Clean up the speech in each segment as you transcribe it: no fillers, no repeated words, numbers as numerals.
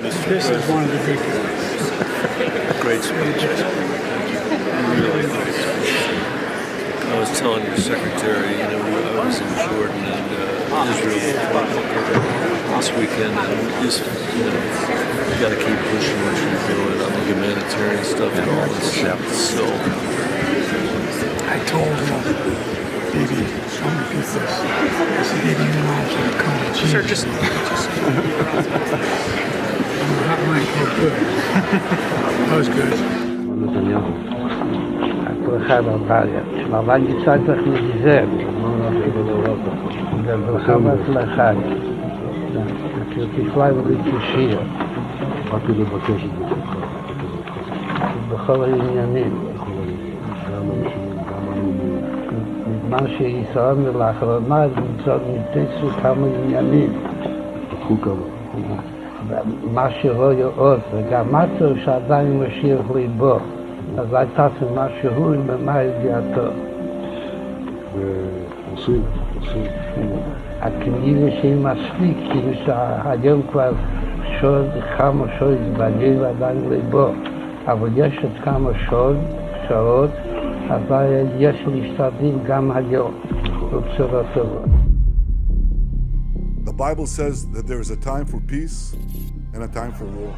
This is one of the big Great speech. Really great speech. I was telling your secretary, I was in Jordan and Israel this weekend, and just, you got to keep pushing what you're doing on the humanitarian stuff and all this stuff. So, I told him, baby, I'm gonna do this. I said, baby, you know I'm gonna come to Jesus. Sure, just That might go good. That was good. הברכה בבעיה. אבל יצא צריך להיזהר. והברכה והצלחה. בכלל ולתושיע. באתי לבקש את זה. בכל העניינים. גם אנשים, גם הלאומיים. בזמן שישראל לאחרונה נתפסו כמה עניינים. פתחו כמה. מה שרואה עוד, וגם מצאו שעדיין משאיר ליבו. אז הייתה מה שהוא במה ידיעתו. ועושים. הכנראה שהיא מספיק, כאילו שהיום כבר כמה שעות בנים ועדיין ליבו. אבל יש עוד כמה שעות, אבל יש להשתדל גם היום. בבשורות טובות. The Bible says that there is a time for peace and a time for war.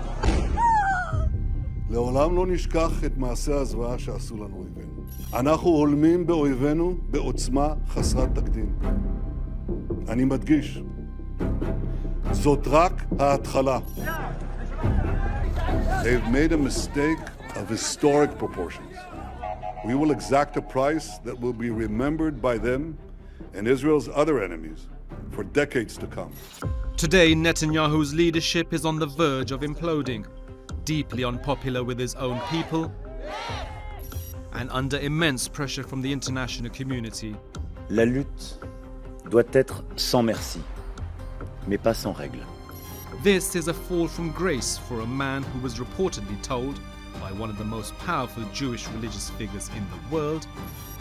לעולם לא נשכח את מעשי הזוועה שעשו לנו אויבינו. אנחנו הולמים באויבינו בעוצמה חסרת תקדים. אני מדגיש, זאת רק ההתחלה. They've made a mistake of historic proportions. We will exact a price that will be remembered by them and Israel's other enemies for decades to come. Today, Netanyahu's leadership is on the verge of imploding, deeply unpopular with his own people and under immense pressure from the international community. La lutte doit être sans merci, mais pas sans règle. This is a fall from grace for a man who was reportedly told by one of the most powerful Jewish religious figures in the world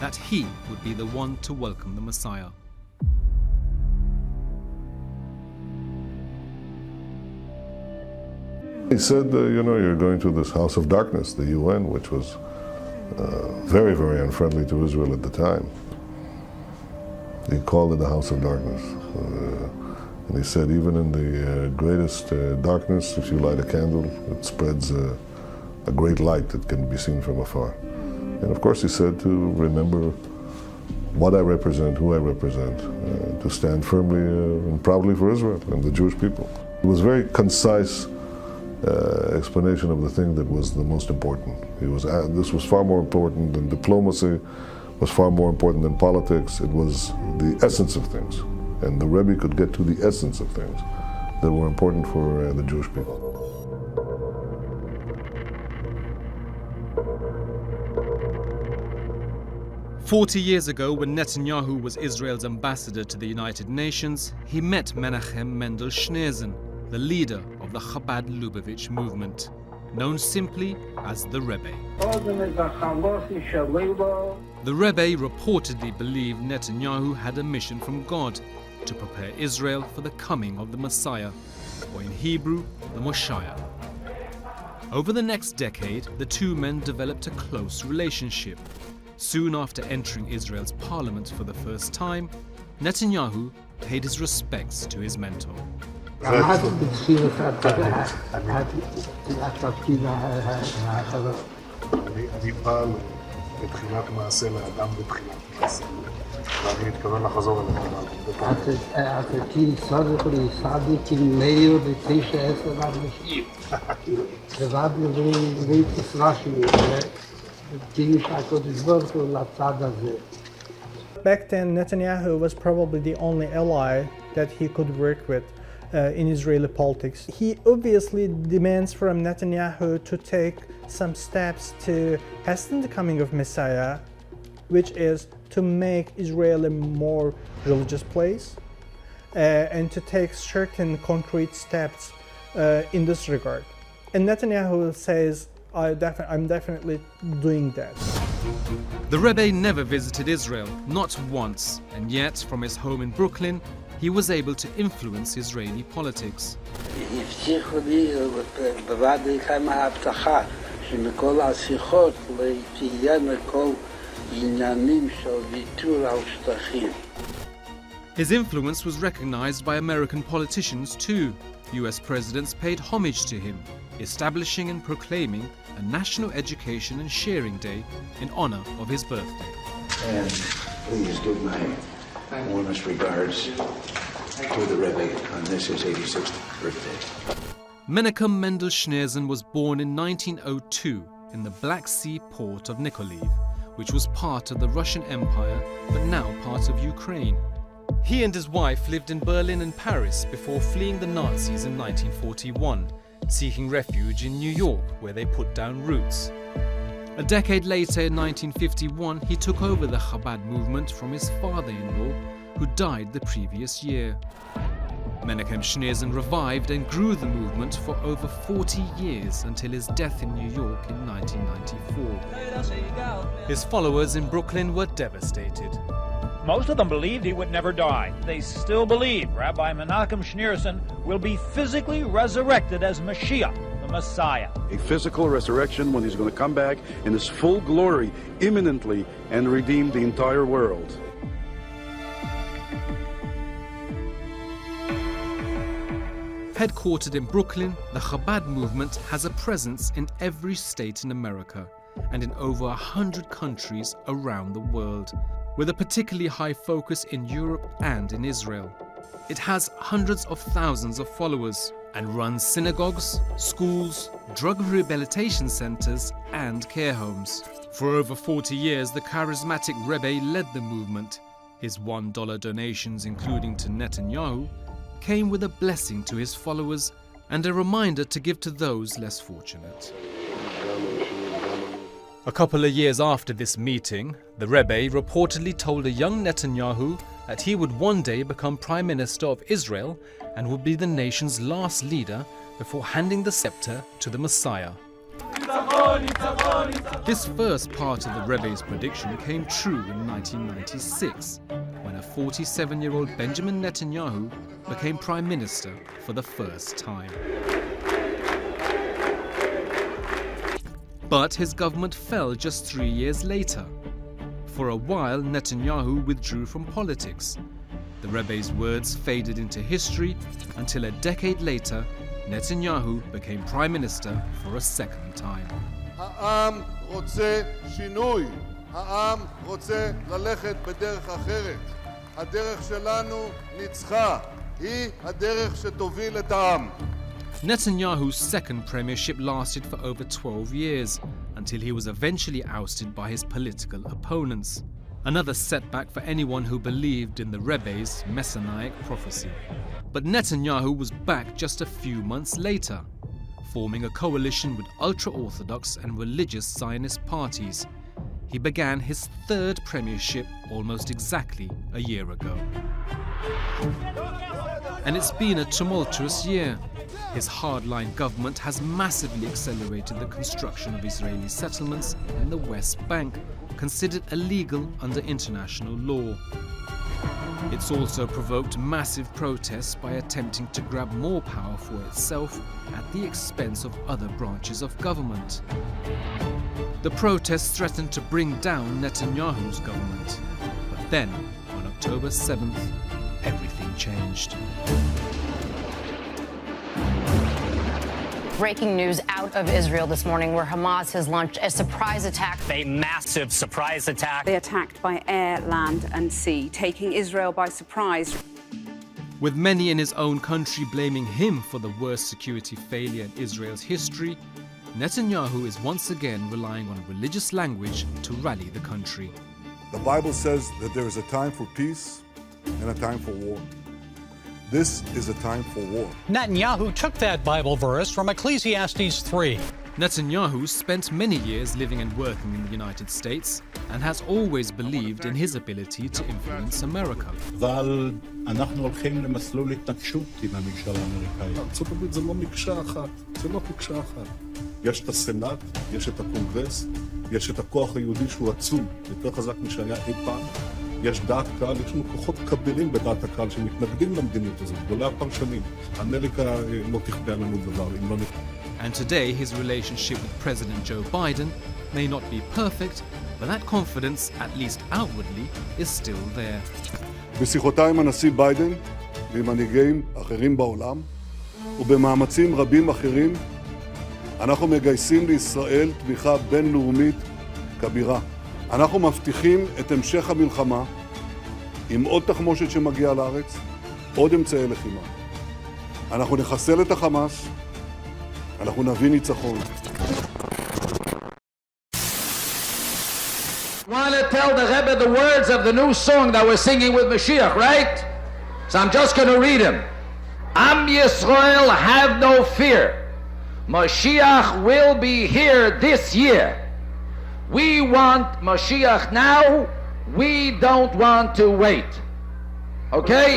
that he would be the one to welcome the Messiah. He said, you're going to this house of darkness, the UN, which was very, very unfriendly to Israel at the time. He called it the house of darkness. And he said, even in the greatest darkness, if you light a candle, it spreads a great light that can be seen from afar. And of course, he said to remember what I represent, who I represent, to stand firmly and proudly for Israel and the Jewish people. It was very concise explanation of the thing that was the most important. This was far more important than diplomacy, was far more important than politics. It was the essence of things. And the Rebbe could get to the essence of things that were important for the Jewish people. "40 years ago, when Netanyahu was Israel's ambassador to the United Nations, he met Menachem Mendel Schneerson, the leader of the Chabad Lubavitch movement, known simply as the Rebbe. The Rebbe reportedly believed Netanyahu had a mission from God to prepare Israel for the coming of the Messiah, or in Hebrew, the Moshiach. Over the next decade, the two men developed a close relationship. Soon after entering Israel's parliament for the first time, Netanyahu paid his respects to his mentor. עמדתי בתחילת התפקיד האחרון. אני פעל בתחילת מעשה לאדם בתחילת מעשה. ואני מתכוון לחזור אליך. עתתי סודך להסעדיק עם מאיר ב9-10 אנשים. לבד ראיתי סרשי, כאילו שהקודש ברוך הוא לצד הזה. Back then, Netanyahu was probably the only ally that he could work with in Israeli politics. He obviously demands from Netanyahu to take some steps to hasten the coming of Messiah, which is to make Israel a more religious place and to take certain concrete steps in this regard. And Netanyahu says, I'm definitely doing that. The Rebbe never visited Israel, not once, and yet from his home in Brooklyn, he was able to influence Israeli politics. הבטיחו לי בוועדי כמה הבטחה שמכל השיחות תהיינה כל עניינים של ויתור על שטחים. His influence was recognized by American politicians too. US presidents paid homage to him, establishing and proclaiming a National Education and Sharing Day in honor of his birthday. And please give my warmest regards to the Rebbe on this his 86th birthday. Menachem Mendel Schneerson was born in 1902 in the Black Sea port of Nikolaev, which was part of the Russian Empire but now part of Ukraine. He and his wife lived in Berlin and Paris before fleeing the Nazis in 1941, seeking refuge in New York, where they put down roots. A decade later, in 1951, he took over the Chabad movement from his father-in-law, who died the previous year. Menachem Schneerson revived and grew the movement for over 40 years until his death in New York in 1994. His followers in Brooklyn were devastated. Most of them believed he would never die. They still believe Rabbi Menachem Schneerson will be physically resurrected as Mashiach, the Messiah. A physical resurrection when he's going to come back in his full glory imminently and redeem the entire world. Headquartered in Brooklyn, the Chabad movement has a presence in every state in America and in over 100 countries around the world, with a particularly high focus in Europe and in Israel. It has hundreds of thousands of followers and runs synagogues, schools, drug rehabilitation centers, and care homes. For over 40 years, the charismatic Rebbe led the movement. His $1 donations, including to Netanyahu, came with a blessing to his followers and a reminder to give to those less fortunate. A couple of years after this meeting, the Rebbe reportedly told a young Netanyahu that he would one day become Prime Minister of Israel and would be the nation's last leader before handing the scepter to the Messiah. This first part of the Rebbe's prediction came true in 1996, when a 47-year-old Benjamin Netanyahu became Prime Minister for the first time. But his government fell just 3 years later. For a while, Netanyahu withdrew from politics. The Rebbe's words faded into history until a decade later, Netanyahu became Prime Minister for a second time. העם רוצה שינוי. העם רוצה ללכת בדרך אחרת. הדרך שלנו ניצחה. היא הדרך שתוביל את העם. Netanyahu's second premiership lasted for over 12 years, until he was eventually ousted by his political opponents. Another setback for anyone who believed in the Rebbe's messianic prophecy. But Netanyahu was back just a few months later, forming a coalition with ultra-Orthodox and religious Zionist parties. He began his third premiership almost exactly a year ago. And it's been a tumultuous year. His hardline government has massively accelerated the construction of Israeli settlements in the West Bank, considered illegal under international law. It's also provoked massive protests by attempting to grab more power for itself at the expense of other branches of government. The protests threatened to bring down Netanyahu's government. But then, on October 7th, everything changed. Breaking news out of Israel this morning, where Hamas has launched a surprise attack. A massive surprise attack. They attacked by air, land and sea, taking Israel by surprise. With many in his own country blaming him for the worst security failure in Israel's history, Netanyahu is once again relying on religious language to rally the country. The Bible says that there is a time for peace and a time for war. This is a time for war. Netanyahu took that Bible verse from Ecclesiastes 3. Netanyahu spent many years living and working in the United States and has always believed in his ability to influence America. אבל אנחנו הולכים למסלול התנגשות עם הממשל האמריקאי. ארצות הברית זה לא מקשה אחת, זה לא מקשה אחת. יש את הסנאט, יש את הקונגרס, יש את הכוח היהודי שהוא עצום, יותר חזק משהיה אי פעם. יש דעת קהל, יש לנו כוחות כבירים בדעת הקהל שמתנגדים למדיניות הזאת, גדולי הפרשנים. אמריקה לא תכפה עלינו דבר, אם לא נפעל. And today his relationship with President Joe Biden may not be perfect, but that confidence, at least outwardly, is still there. בשיחותיי עם הנשיא ביידן ועם מנהיגים אחרים בעולם, ובמאמצים רבים אחרים, אנחנו מגייסים לישראל תמיכה בינלאומית כבירה. אנחנו מבטיחים את המשך המלחמה עם עוד תחמושת שמגיעה לארץ, עוד אמצעי לחימה. אנחנו נחסל את החמאס, אנחנו נביא ניצחון. Want to tell the Rebbe the words of the new song that we're singing with Mashiach, right? So I'm just going to read him. Am Yisrael, have no fear. Mashiach will be here this year. We want Mashiach now. We don't want to wait. Okay?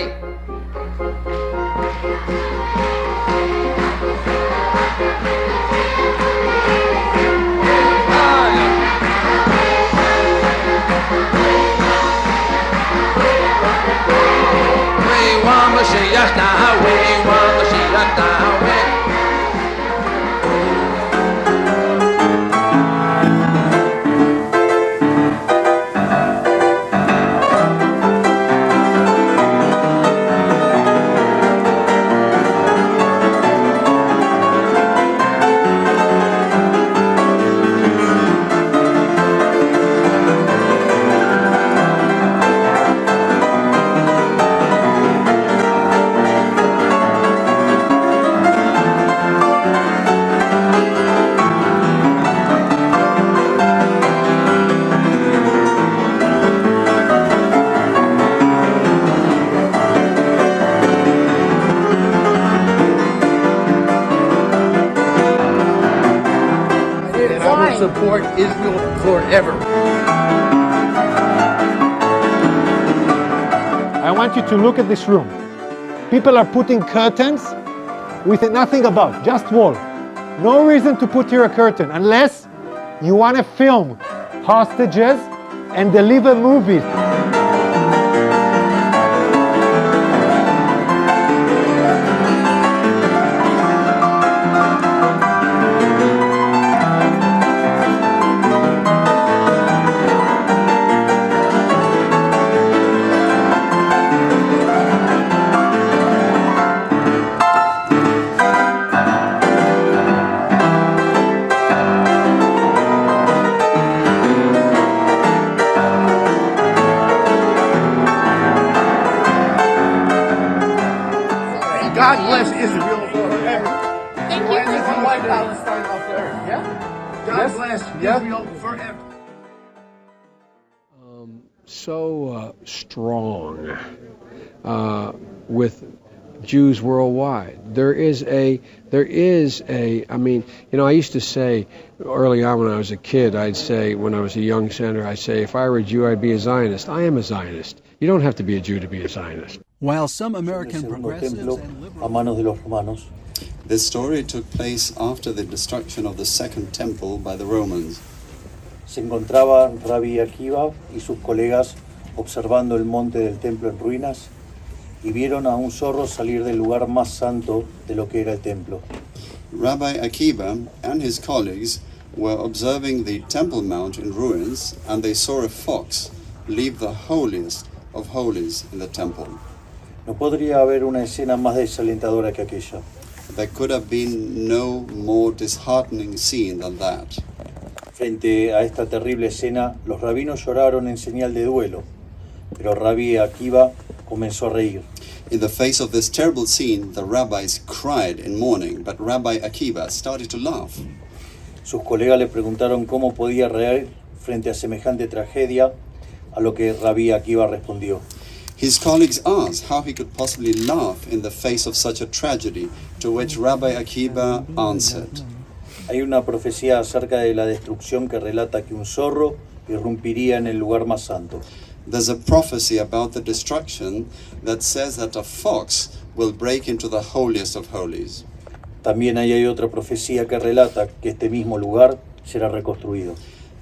We want Mashiach now. We want Mashiach now. Support Israel forever. I want you to look at this room. People are putting curtains with nothing above, just wall. No reason to put here a curtain unless you want to film hostages and deliver movies. God bless Israel forever. Thank you for white Palestine off the earth. Yeah? God bless Israel forever. So strong with Jews worldwide. There is a, I mean, you know, I used to say early on when I was a kid, I'd say, when I was a young senator, I'd say, if I were a Jew, I'd be a Zionist. I am a Zionist. You don't have to be a Jew to be a Zionist. While some American progressives and liberals... This story took place after the destruction of the Second Temple by the Romans. Se encontraba Rabbi Akiva y sus colegas observando el monte del templo en ruinas y vieron a un zorro salir del lugar más santo de lo que era el templo. Rabbi Akiva and his colleagues were observing the Temple Mount in ruins, and they saw a fox leave the holiest of holies in the temple. No podría haber una escena más desalentadora que aquella. There could have been no more disheartening scene than that. Frente a esta terrible escena, los rabinos lloraron en señal de duelo, pero Rabbi Akiva comenzó a reír. In the face of this terrible scene, the rabbis cried in mourning, but Rabbi Akiva started to laugh. Sus colegas le preguntaron cómo podía reír frente a semejante tragedia, a lo que Rabbi Akiva respondió. His colleagues asked how he could possibly laugh in the face of such a tragedy, to which Rabbi Akiva answered. Hay una profecía acerca de la destrucción que relata que un zorro irrumpiría en el lugar más santo. There's a prophecy about the destruction that says that a fox will break into the holiest of holies. También hay otra profecía que relata que este mismo lugar será reconstruido.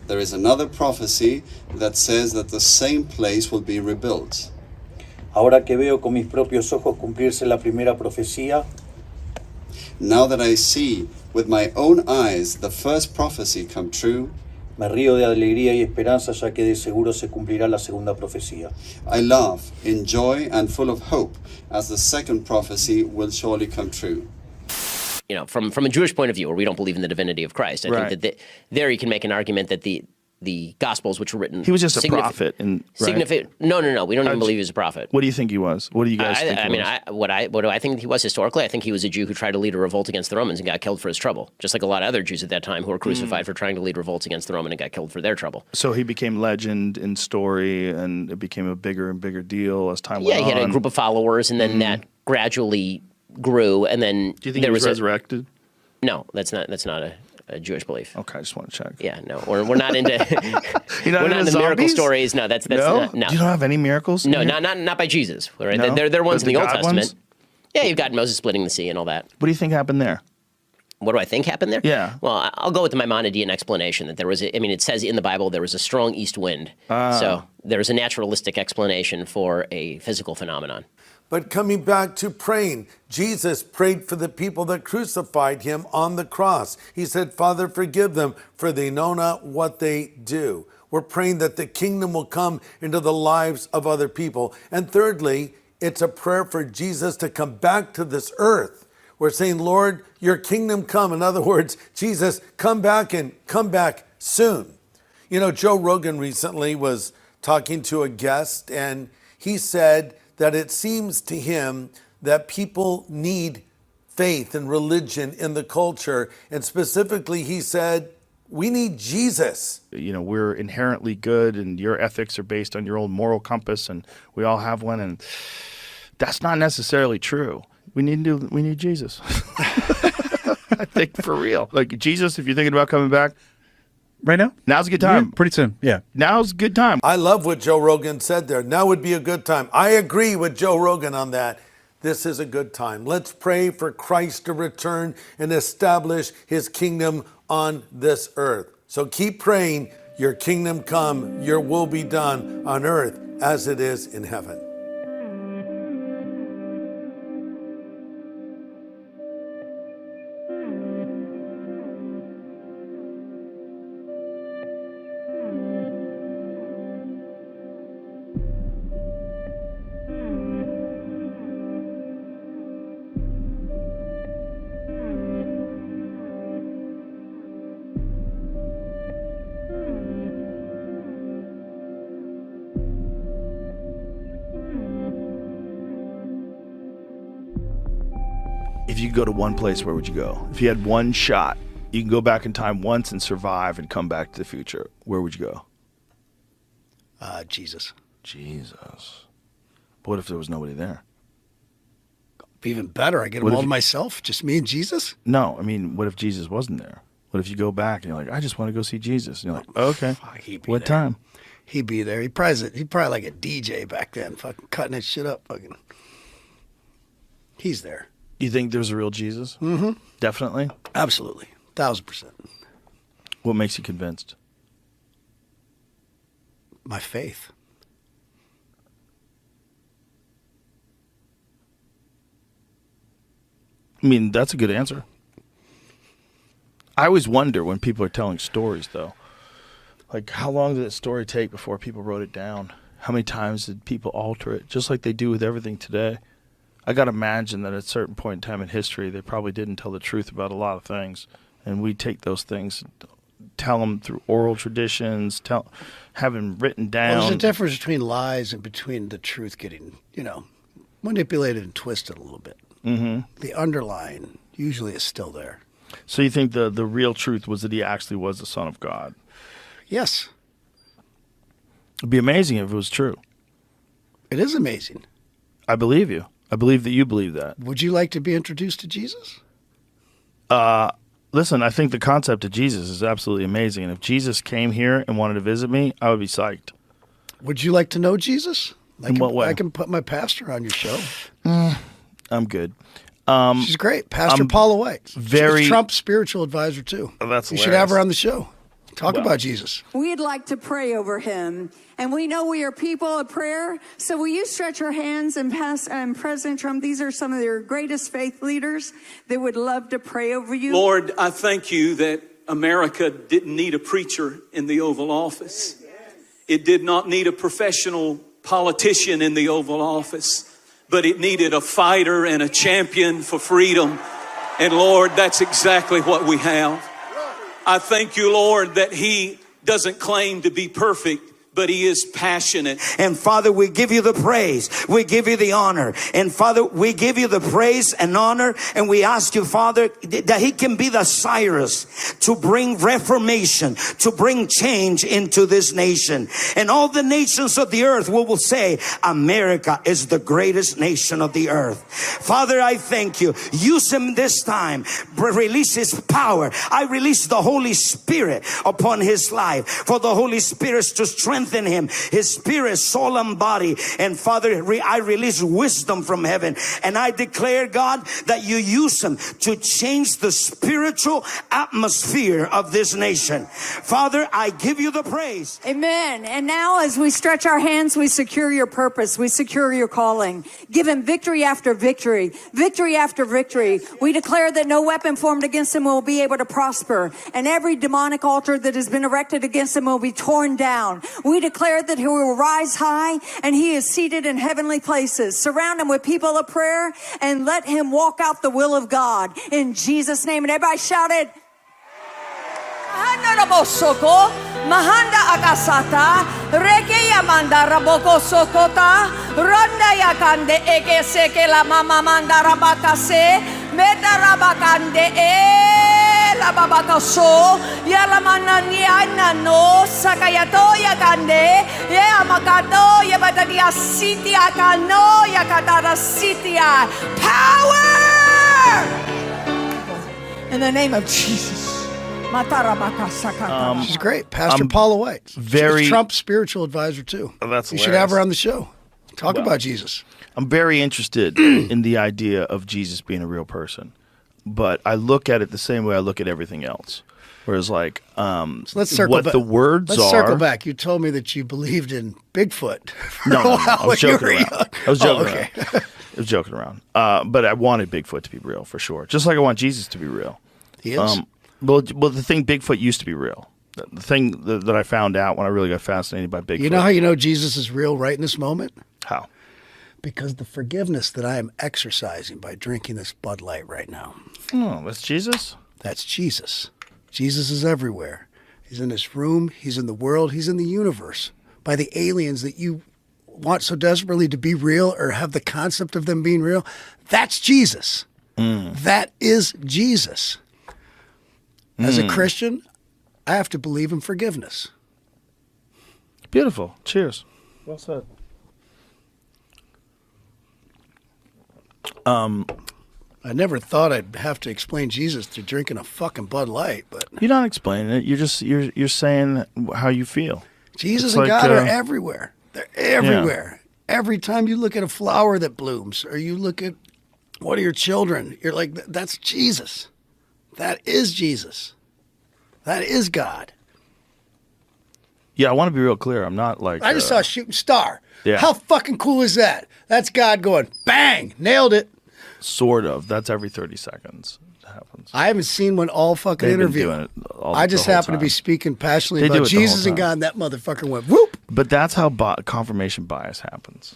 there is another prophecy that says that the same place will be rebuilt. Ahora que veo con mis propios ojos cumplirse la primera profecía, Now that I see with my own eyes the first prophecy come true, me río de alegría y esperanza, ya que de seguro se cumplirá la segunda profecía. I laugh in joy and full of hope, as the second prophecy will surely come true. You know, from a Jewish point of view, where we don't believe in the divinity of Christ, I think that there you can make an argument that the Gospels, which were written, He was just a prophet, and right? No. We don't even believe he was a prophet. What do you think he was? What do you guys think? What do I think he was historically? I think he was a Jew who tried to lead a revolt against the Romans and got killed for his trouble, just like a lot of other Jews at that time who were crucified for trying to lead revolts against the Roman and got killed for their trouble. So he became legend in story, and it became a bigger and bigger deal as time went on. Yeah, he had a group of followers, and then that gradually grew, and then do you think he was resurrected? No, that's not a Jewish belief. Okay, I just want to check. Yeah, no, we're not into You're not we're not into miracle stories. No, that's no? No. You don't have any miracles? No, not by Jesus. Right? No? They're ones in the Old Testament. Ones? Yeah, you've got Moses splitting the sea and all that. What do you think happened there? What do I think happened there? Yeah. Well, I'll go with the Maimonidean explanation that there was. It says in the Bible there was a strong east wind. So there was a naturalistic explanation for a physical phenomenon. But coming back to praying, Jesus prayed for the people that crucified him on the cross. He said, Father, forgive them, for they know not what they do. We're praying that the kingdom will come into the lives of other people. And thirdly, it's a prayer for Jesus to come back to this earth. We're saying, Lord, your kingdom come. In other words, Jesus, come back and come back soon. You know, Joe Rogan recently was talking to a guest, and he said that it seems to him that people need faith and religion in the culture. And specifically, he said, we need Jesus. You know, we're inherently good, and your ethics are based on your own moral compass, and we all have one, and that's not necessarily true. We need Jesus. I think for real. Like Jesus, if you're thinking about coming back, right now? Now's a good time. Yeah, pretty soon, yeah. Now's a good time. I love what Joe Rogan said there. Now would be a good time. I agree with Joe Rogan on that. This is a good time. Let's pray for Christ to return and establish his kingdom on this earth. So keep praying, your kingdom come, your will be done on earth as it is in heaven. If you could go to one place, where would you go? If you had one shot, you can go back in time once and survive and come back to the future, where would you go? Jesus. Jesus. But what if there was nobody there? Be even better. I get them all to myself, just me and Jesus? No, I mean, what if Jesus wasn't there? What if you go back and you're like, I just want to go see Jesus? And you're like, okay. What time? He'd be there. He'd probably like a DJ back then, fucking cutting that shit up. Fucking. He's there. You think there's a real Jesus? Mm-hmm. Definitely? Absolutely. 1000%. What makes you convinced? My faith. I mean, that's a good answer. I always wonder when people are telling stories, though. Like, how long did that story take before people wrote it down? How many times did people alter it? Just like they do with everything today. I got to imagine that at a certain point in time in history, they probably didn't tell the truth about a lot of things. And we take those things, tell them through oral traditions, have them written down. Well, there's a difference between lies and between the truth getting, manipulated and twisted a little bit. Mm-hmm. The underlying usually is still there. So you think the real truth was that he actually was the Son of God? Yes. It'd be amazing if it was true. It is amazing. I believe you. I believe that you believe that. Would you like to be introduced to Jesus? Listen, I think the concept of Jesus is absolutely amazing. And if Jesus came here and wanted to visit me, I would be psyched. Would you like to know Jesus? In what way? I can put my pastor on your show. I'm good. She's great. Pastor Paula White. She's Trump's spiritual advisor, too. That's You should have her on the show. Talk about Jesus. We'd like to pray over him. And we know we are people of prayer. So will you stretch your hands and President Trump, these are some of your greatest faith leaders that would love to pray over you. Lord, I thank you that America didn't need a preacher in the Oval Office. It did not need a professional politician in the Oval Office, but it needed a fighter and a champion for freedom. And Lord, that's exactly what we have. I thank you, Lord, that he doesn't claim to be perfect, but he is passionate. And Father, we give you the praise. We give you the honor. And Father, we give you the praise and honor. And we ask you, Father, that he can be the Cyrus to bring reformation, to bring change into this nation. And all the nations of the earth will say, America is the greatest nation of the earth. Father, I thank you. Use him this time. Release his power. I release the Holy Spirit upon his life. For the Holy Spirit to strengthen him, his spirit, soul, and body. And Father, I release wisdom from heaven. And I declare, God, that you use him to change the spiritual atmosphere of this nation. Father, I give you the praise. Amen. And now as we stretch our hands, we secure your purpose. We secure your calling. Give him victory after victory, victory after victory. We declare that no weapon formed against him will be able to prosper. And every demonic altar that has been erected against him will be torn down. We declare that he will rise high and he is seated in heavenly places. Surround him with people of prayer and let him walk out the will of God in Jesus' name. And everybody shouted, Mahanda akasata, reke yamanda raboko sokota, ronda yakande eke seke la mama manda rabakase, meta rabakande la babakaso, yala manani anano, sakayato yakande, ya makato yabatadia city akano yakatara city. Power! In the name of Jesus. She's great. Pastor Paula White. She's Trump's spiritual advisor, too. Oh, that's You should have her on the show. Talk about Jesus. I'm very interested in the idea of Jesus being a real person. But I look at it the same way I look at everything else. Whereas, like, so let's circle what back. the words let's are... circle back. You told me that you believed in Bigfoot. No, I was joking around. I was joking okay. around. I was joking around. But I wanted Bigfoot to be real, for sure. Just like I want Jesus to be real. He is? Well, the thing, Bigfoot used to be real. The thing that I found out when I really got fascinated by Bigfoot. You know how you know Jesus is real right in this moment? How? Because the forgiveness that I am exercising by drinking this Bud Light right now. Oh, that's Jesus? That's Jesus. Jesus is everywhere. He's in this room. He's in the world. He's in the universe. By the aliens that you want so desperately to be real or have the concept of them being real, that's Jesus. That is Jesus. As a Christian, I have to believe in forgiveness. Beautiful. Cheers. Well said. I never thought I'd have to explain Jesus through drinking a fucking Bud Light, but you're not explaining it. You're saying how you feel. Jesus It's and like, God are everywhere. They're everywhere. Yeah. Every time you look at a flower that blooms, or you look at one of your children, you're like, that's Jesus. That is Jesus. That is God. Yeah, I want to be real clear. I'm not like... I just saw a shooting star. Yeah. How fucking cool is that? That's God going, bang, nailed it. Sort of. That's every 30 seconds. It happens. I haven't seen one all fucking They've been interview. doing it I just the whole happened to be time. speaking passionately They do about it the whole Jesus and time. God, and that motherfucker went whoop. But that's how confirmation bias happens.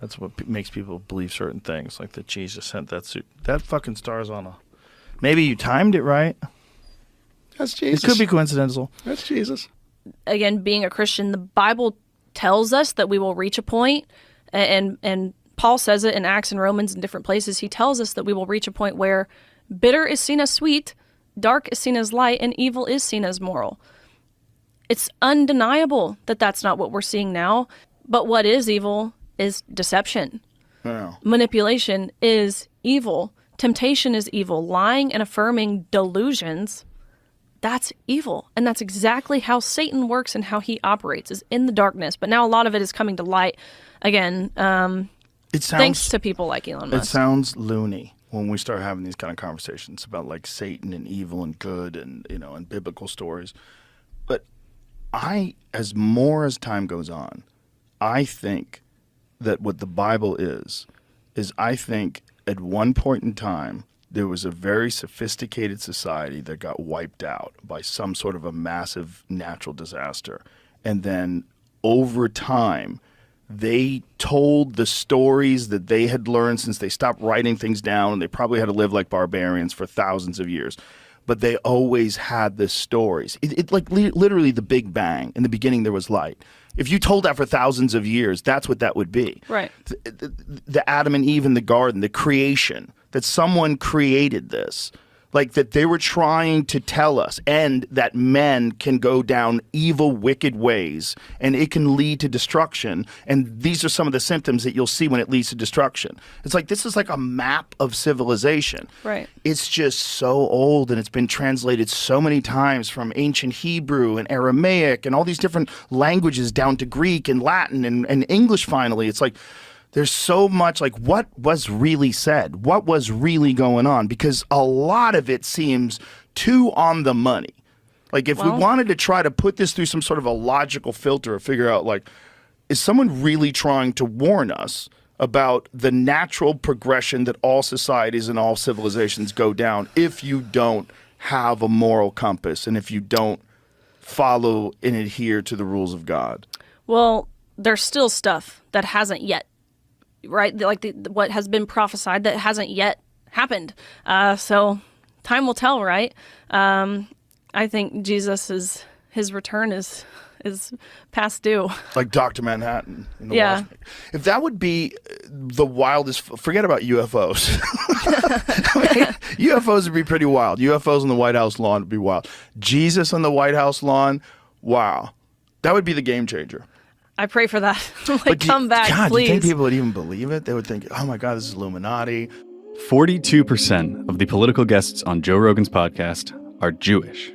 That's what makes people believe certain things, like that Jesus sent that suit. That fucking star's on a... Maybe you timed it right. That's Jesus. It could be coincidental. That's Jesus. Again, being a Christian, the Bible tells us that we will reach a point, and Paul says it in Acts and Romans and different places. He tells us that we will reach a point where bitter is seen as sweet, dark is seen as light, and evil is seen as moral. It's undeniable that that's not what we're seeing now. But what is evil is deception. Yeah. Manipulation is evil. Temptation is evil. Lying and affirming delusions, that's evil. And that's exactly how Satan works and how he operates, is in the darkness. But now a lot of it is coming to light. Again, thanks to people like Elon Musk. It sounds loony when we start having these kind of conversations about like Satan and evil and good and, and biblical stories. as more as time goes on, I think that what the Bible is I think at one point in time, there was a very sophisticated society that got wiped out by some sort of a massive natural disaster. And then over time, they told the stories that they had learned since they stopped writing things down, and they probably had to live like barbarians for thousands of years. But they always had the stories. It like literally the Big Bang. In the beginning, there was light. If you told that for thousands of years, that's what that would be. Right. The Adam and Eve in the garden, the creation, that someone created this. Like that they were trying to tell us, and that men can go down evil, wicked ways, and it can lead to destruction. And these are some of the symptoms that you'll see when it leads to destruction. It's like, this is like a map of civilization. Right. It's just so old, and it's been translated so many times from ancient Hebrew and Aramaic and all these different languages down to Greek and Latin and English finally. It's like, there's so much, like, what was really said? What was really going on? Because a lot of it seems too on the money. Like, if we wanted to try to put this through some sort of a logical filter or figure out, like, is someone really trying to warn us about the natural progression that all societies and all civilizations go down if you don't have a moral compass and if you don't follow and adhere to the rules of God? Well, there's still stuff that hasn't yet. Right, like what has been prophesied that hasn't yet happened. So time will tell, right? I think his return is past due. Like Dr. Manhattan. In the Yeah. If that would be the wildest, forget about UFOs. UFOs would be pretty wild. UFOs on the White House lawn would be wild. Jesus on the White House lawn, wow, that would be the game changer. I pray for that. Come back, God, please. do you think people would even believe it? They would think, oh my God, this is Illuminati. 42% of the political guests on Joe Rogan's podcast are Jewish.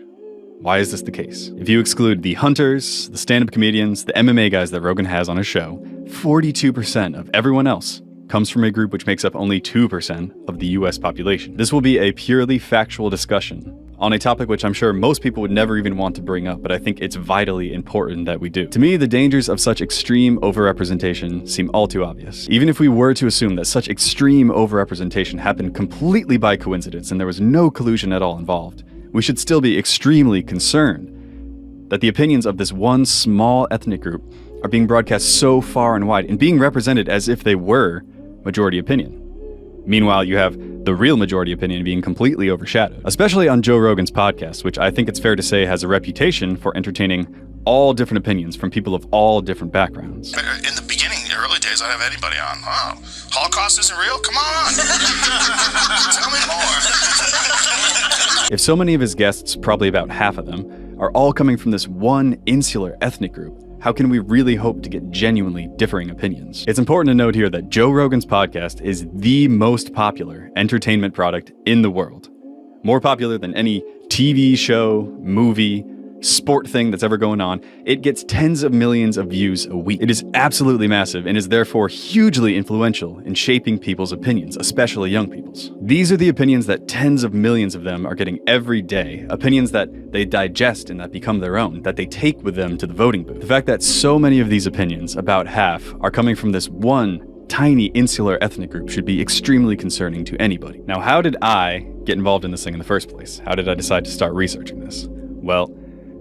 Why is this the case? If you exclude the hunters, the stand-up comedians, the MMA guys that Rogan has on his show, 42% of everyone else comes from a group which makes up only 2% of the US population. This will be a purely factual discussion on a topic which I'm sure most people would never even want to bring up, but I think it's vitally important that we do. To me, the dangers of such extreme overrepresentation seem all too obvious. Even if we were to assume that such extreme overrepresentation happened completely by coincidence and there was no collusion at all involved, we should still be extremely concerned that the opinions of this one small ethnic group are being broadcast so far and wide and being represented as if they were majority opinion. Meanwhile, you have the real majority opinion being completely overshadowed, especially on Joe Rogan's podcast, which I think it's fair to say has a reputation for entertaining all different opinions from people of all different backgrounds. In the beginning, the early days, I'd have anybody on. Oh, Holocaust isn't real? Come on. Tell me more. If so many of his guests, probably about half of them, are all coming from this one insular ethnic group, how can we really hope to get genuinely differing opinions? It's important to note here that Joe Rogan's podcast is the most popular entertainment product in the world. More popular than any TV show, movie, sport thing that's ever going on. It gets tens of millions of views a week. It is absolutely massive and is therefore hugely influential in shaping people's opinions, especially young people's. These are the opinions that tens of millions of them are getting every day, opinions that they digest and that become their own, that they take with them to the voting booth. The fact that so many of these opinions, about half, are coming from this one tiny insular ethnic group should be extremely concerning to anybody. Now, how did I get involved in this thing in the first place? How did I decide to start researching this? Well,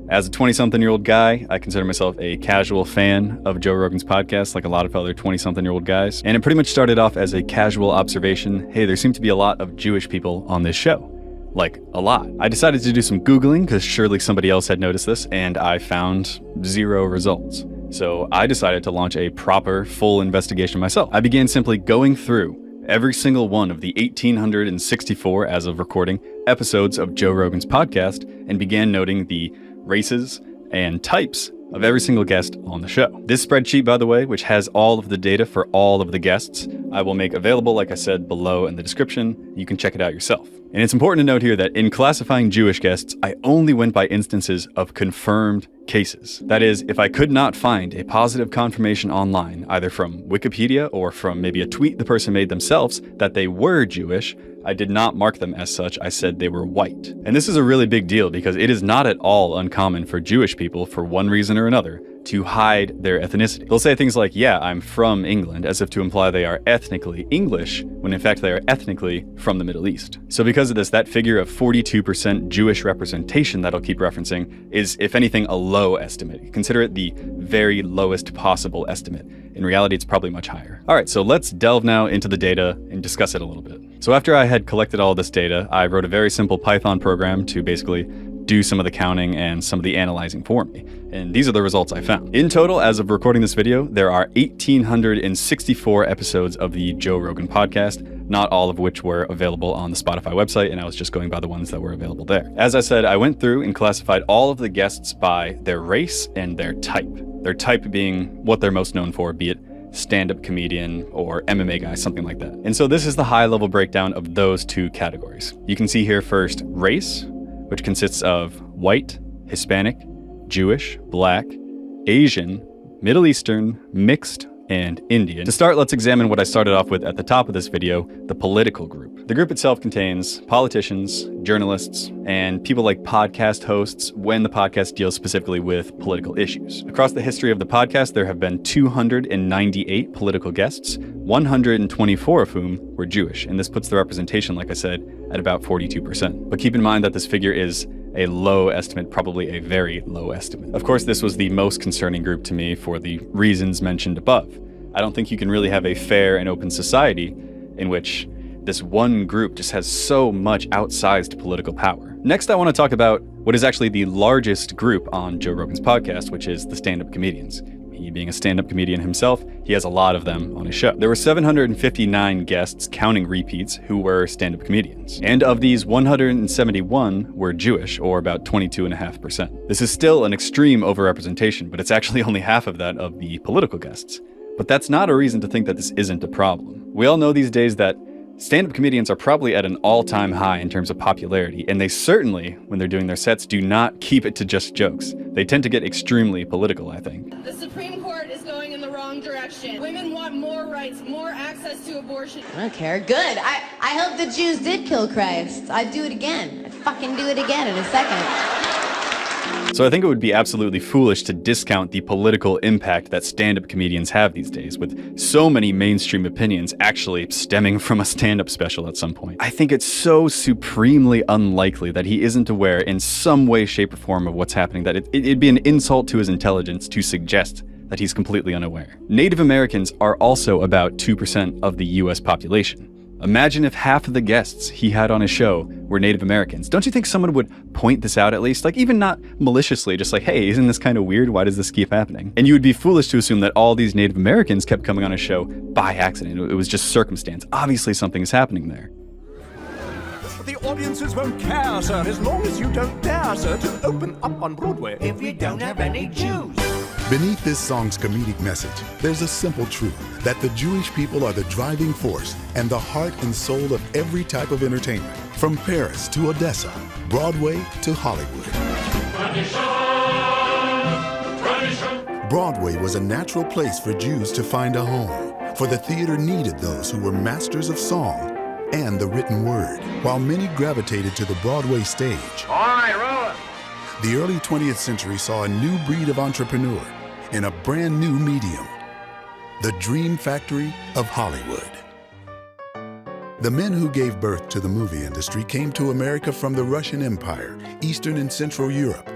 as a 20-something-year-old guy, I consider myself a casual fan of Joe Rogan's podcast, like a lot of other 20-something-year-old guys. And it pretty much started off as a casual observation. Hey, there seem to be a lot of Jewish people on this show. Like, a lot. I decided to do some Googling, because surely somebody else had noticed this, and I found 0 results. So I decided to launch a proper, full investigation myself. I began simply going through every single one of the 1,864, as of recording, episodes of Joe Rogan's podcast, and began noting the races and types of every single guest on the show. This spreadsheet, by the way, which has all of the data for all of the guests, I will make available, like I said, below in the description. You can check it out yourself. And it's important to note here that in classifying Jewish guests, I only went by instances of confirmed cases. That is, if I could not find a positive confirmation online, either from Wikipedia or from maybe a tweet the person made themselves that they were Jewish, I did not mark them as such, I said they were white. And this is a really big deal because it is not at all uncommon for Jewish people, for one reason or another, to hide their ethnicity. They'll say things like, yeah, I'm from England, as if to imply they are ethnically English, when in fact they are ethnically from the Middle East. So because of this, that figure of 42% Jewish representation that I'll keep referencing is, if anything, a low estimate. Consider it the very lowest possible estimate. In reality, it's probably much higher. All right, so let's delve now into the data and discuss it a little bit. So after I had collected all this data, I wrote a very simple Python program to basically do some of the counting and some of the analyzing for me. And these are the results I found. In total, as of recording this video, there are 1,864 episodes of the Joe Rogan podcast, not all of which were available on the Spotify website, and I was just going by the ones that were available there. As I said, I went through and classified all of the guests by their race and their type. Their type being what they're most known for, be it stand-up comedian or MMA guy, something like that. And so this is the high-level breakdown of those two categories. You can see here first race, which consists of white, Hispanic, Jewish, Black, Asian, Middle Eastern, mixed, and Indian. To start, let's examine what I started off with at the top of this video, the political group. The group itself contains politicians, journalists, and people like podcast hosts when the podcast deals specifically with political issues. Across the history of the podcast, there have been 298 political guests, 124 of whom were Jewish, and this puts the representation, like I said, at about 42%. But keep in mind that this figure is a low estimate, probably a very low estimate. Of course, this was the most concerning group to me for the reasons mentioned above. I don't think you can really have a fair and open society in which this one group just has so much outsized political power. Next, I want to talk about what is actually the largest group on Joe Rogan's podcast, which is the stand-up comedians. He being a stand-up comedian himself, he has a lot of them on his show. There were 759 guests, counting repeats, who were stand-up comedians. And of these, 171 were Jewish, or about 22.5%. This is still an extreme overrepresentation, but it's actually only half of that of the political guests. But that's not a reason to think that this isn't a problem. We all know these days that stand-up comedians are probably at an all-time high in terms of popularity, and they certainly, when they're doing their sets, do not keep it to just jokes. They tend to get extremely political, I think. The Supreme Court is going in the wrong direction. Women want more rights, more access to abortion. I don't care. Good. I hope the Jews did kill Christ. I'd do it again. I'd fucking do it again in a second. So I think it would be absolutely foolish to discount the political impact that stand-up comedians have these days, with so many mainstream opinions actually stemming from a stand-up special at some point. I think it's so supremely unlikely that he isn't aware in some way, shape, or form of what's happening that it'd be an insult to his intelligence to suggest that he's completely unaware. Native Americans are also about 2% of the US population. Imagine if half of the guests he had on his show were Native Americans. Don't you think someone would point this out at least? Like, even not maliciously, just like, hey, isn't this kind of weird? Why does this keep happening? And you would be foolish to assume that all these Native Americans kept coming on his show by accident. It was just circumstance. Obviously something is happening there. The audiences won't care, sir, as long as you don't dare, sir, to open up on Broadway if we don't have any Jews. Beneath this song's comedic message, there's a simple truth that the Jewish people are the driving force and the heart and soul of every type of entertainment, from Paris to Odessa, Broadway to Hollywood. Broadway was a natural place for Jews to find a home, for the theater needed those who were masters of song and the written word, while many gravitated to the Broadway stage. All right, roll it. The early 20th century saw a new breed of entrepreneur in a brand new medium, the dream factory of Hollywood. The men who gave birth to the movie industry came to America from the Russian Empire, Eastern and Central Europe.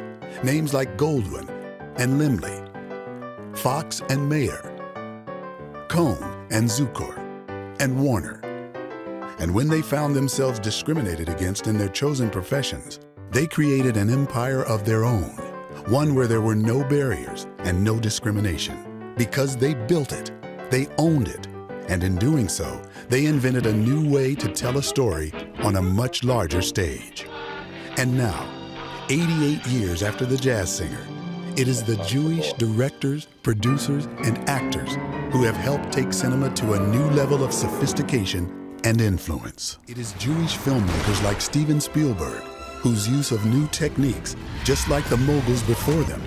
Names like Goldwyn and Laemmle, Fox and Mayer, Cohn and Zukor, and Warner. And when they found themselves discriminated against in their chosen professions, they created an empire of their own, one where there were no barriers and no discrimination. Because they built it, they owned it, and in doing so, they invented a new way to tell a story on a much larger stage. And now, 88 years after the jazz singer, it is the Jewish directors, producers, and actors who have helped take cinema to a new level of sophistication and influence. It is Jewish filmmakers like Steven Spielberg, whose use of new techniques, just like the moguls before them,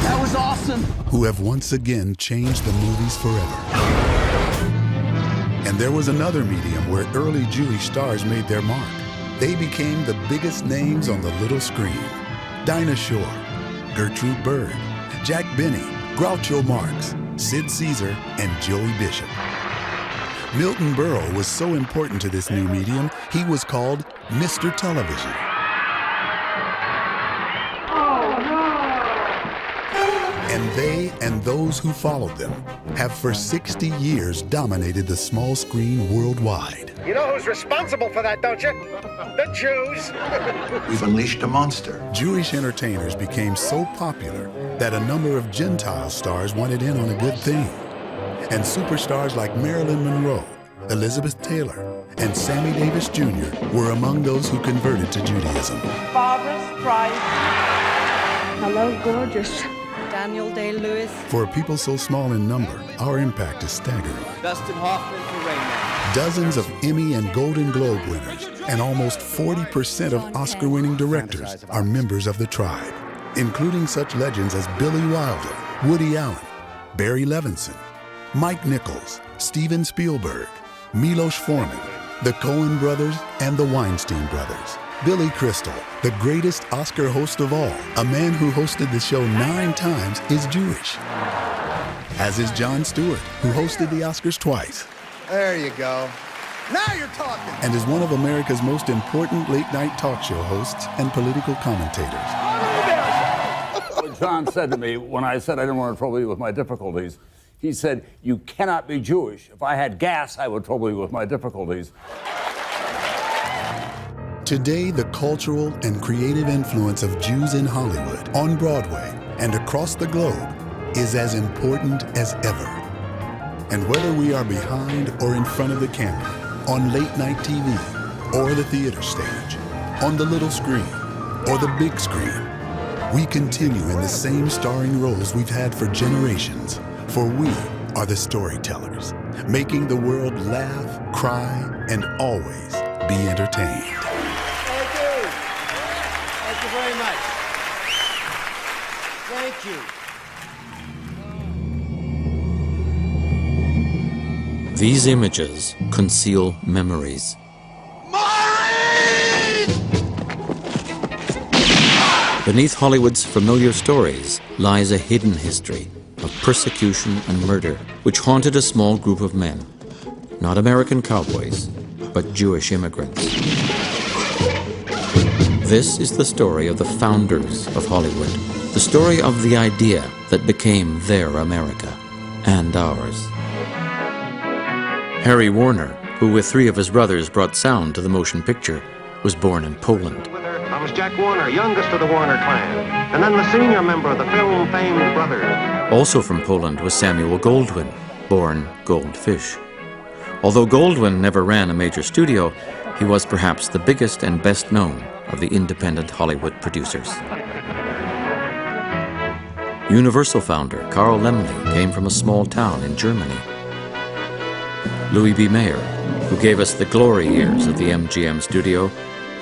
That was awesome. who have once again changed the movies forever. And there was another medium where early Jewish stars made their mark. They became the biggest names on the little screen. Dinah Shore, Gertrude Bird, Jack Benny, Groucho Marx, Sid Caesar, and Joey Bishop. Milton Berle was so important to this new medium, he was called Mr. Television. And they and those who followed them have for 60 years dominated the small screen worldwide. You know who's responsible for that, don't you? The Jews. We've unleashed a monster. Jewish entertainers became so popular that a number of Gentile stars wanted in on a good thing. And superstars like Marilyn Monroe, Elizabeth Taylor, and Sammy Davis Jr. were among those who converted to Judaism. Barbara Price. Hello, gorgeous. Daniel Day-Lewis. For a people so small in number, our impact is staggering. Dustin Hoffman for Rain Man. Dozens of Emmy and Golden Globe winners, and almost 40% of Oscar-winning directors are members of the tribe, including such legends as Billy Wilder, Woody Allen, Barry Levinson, Mike Nichols, Steven Spielberg, Milos Forman, the Coen brothers, and the Weinstein brothers. Billy Crystal, the greatest Oscar host of all, a man who hosted the show 9 times, is Jewish. As is Jon Stewart, who hosted the Oscars twice. There you go. Now you're talking. And is one of America's most important late-night talk show hosts and political commentators. What John said to me when I said I didn't want to trouble you with my difficulties, he said, "You cannot be Jewish. If I had gas, I would trouble you with my difficulties." Today, the cultural and creative influence of Jews in Hollywood, on Broadway, and across the globe is as important as ever. And whether we are behind or in front of the camera, on late-night TV, or the theater stage, on the little screen, or the big screen, we continue in the same starring roles we've had for generations, for we are the storytellers, making the world laugh, cry, and always be entertained. Thank you very much. Thank you. These images conceal memories. Beneath Hollywood's familiar stories lies a hidden history of persecution and murder which haunted a small group of men, not American cowboys, but Jewish immigrants. This is the story of the founders of Hollywood, the story of the idea that became their America and ours. Harry Warner, who with 3 of his brothers brought sound to the motion picture, was born in Poland. Comes Jack Warner, youngest of the Warner clan, and then the senior member of the film-famed brothers. Also from Poland was Samuel Goldwyn, born Goldfish. Although Goldwyn never ran a major studio, he was perhaps the biggest and best known of the independent Hollywood producers. Universal founder Carl Laemmle came from a small town in Germany. Louis B. Mayer, who gave us the glory years of the MGM studio,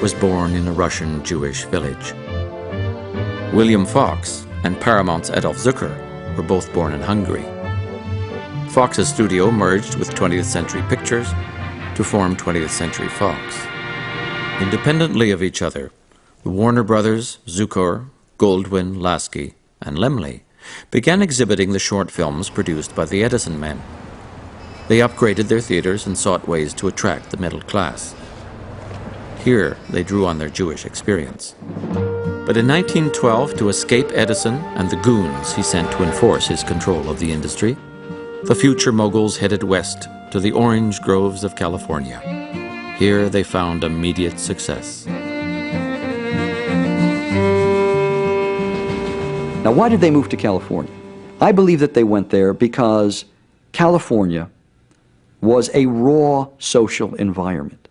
was born in a Russian Jewish village. William Fox and Paramount's Adolf Zucker were both born in Hungary. Fox's studio merged with 20th Century Pictures to form 20th Century Fox. Independently of each other, the Warner brothers, Zukor, Goldwyn, Lasky, and Laemmle began exhibiting the short films produced by the Edison men. They upgraded their theaters and sought ways to attract the middle class. Here, they drew on their Jewish experience. But in 1912, to escape Edison and the goons he sent to enforce his control of the industry, the future moguls headed west to the orange groves of California. Here they found immediate success. Now, why did they move to California? I believe that they went there because California was a raw social environment.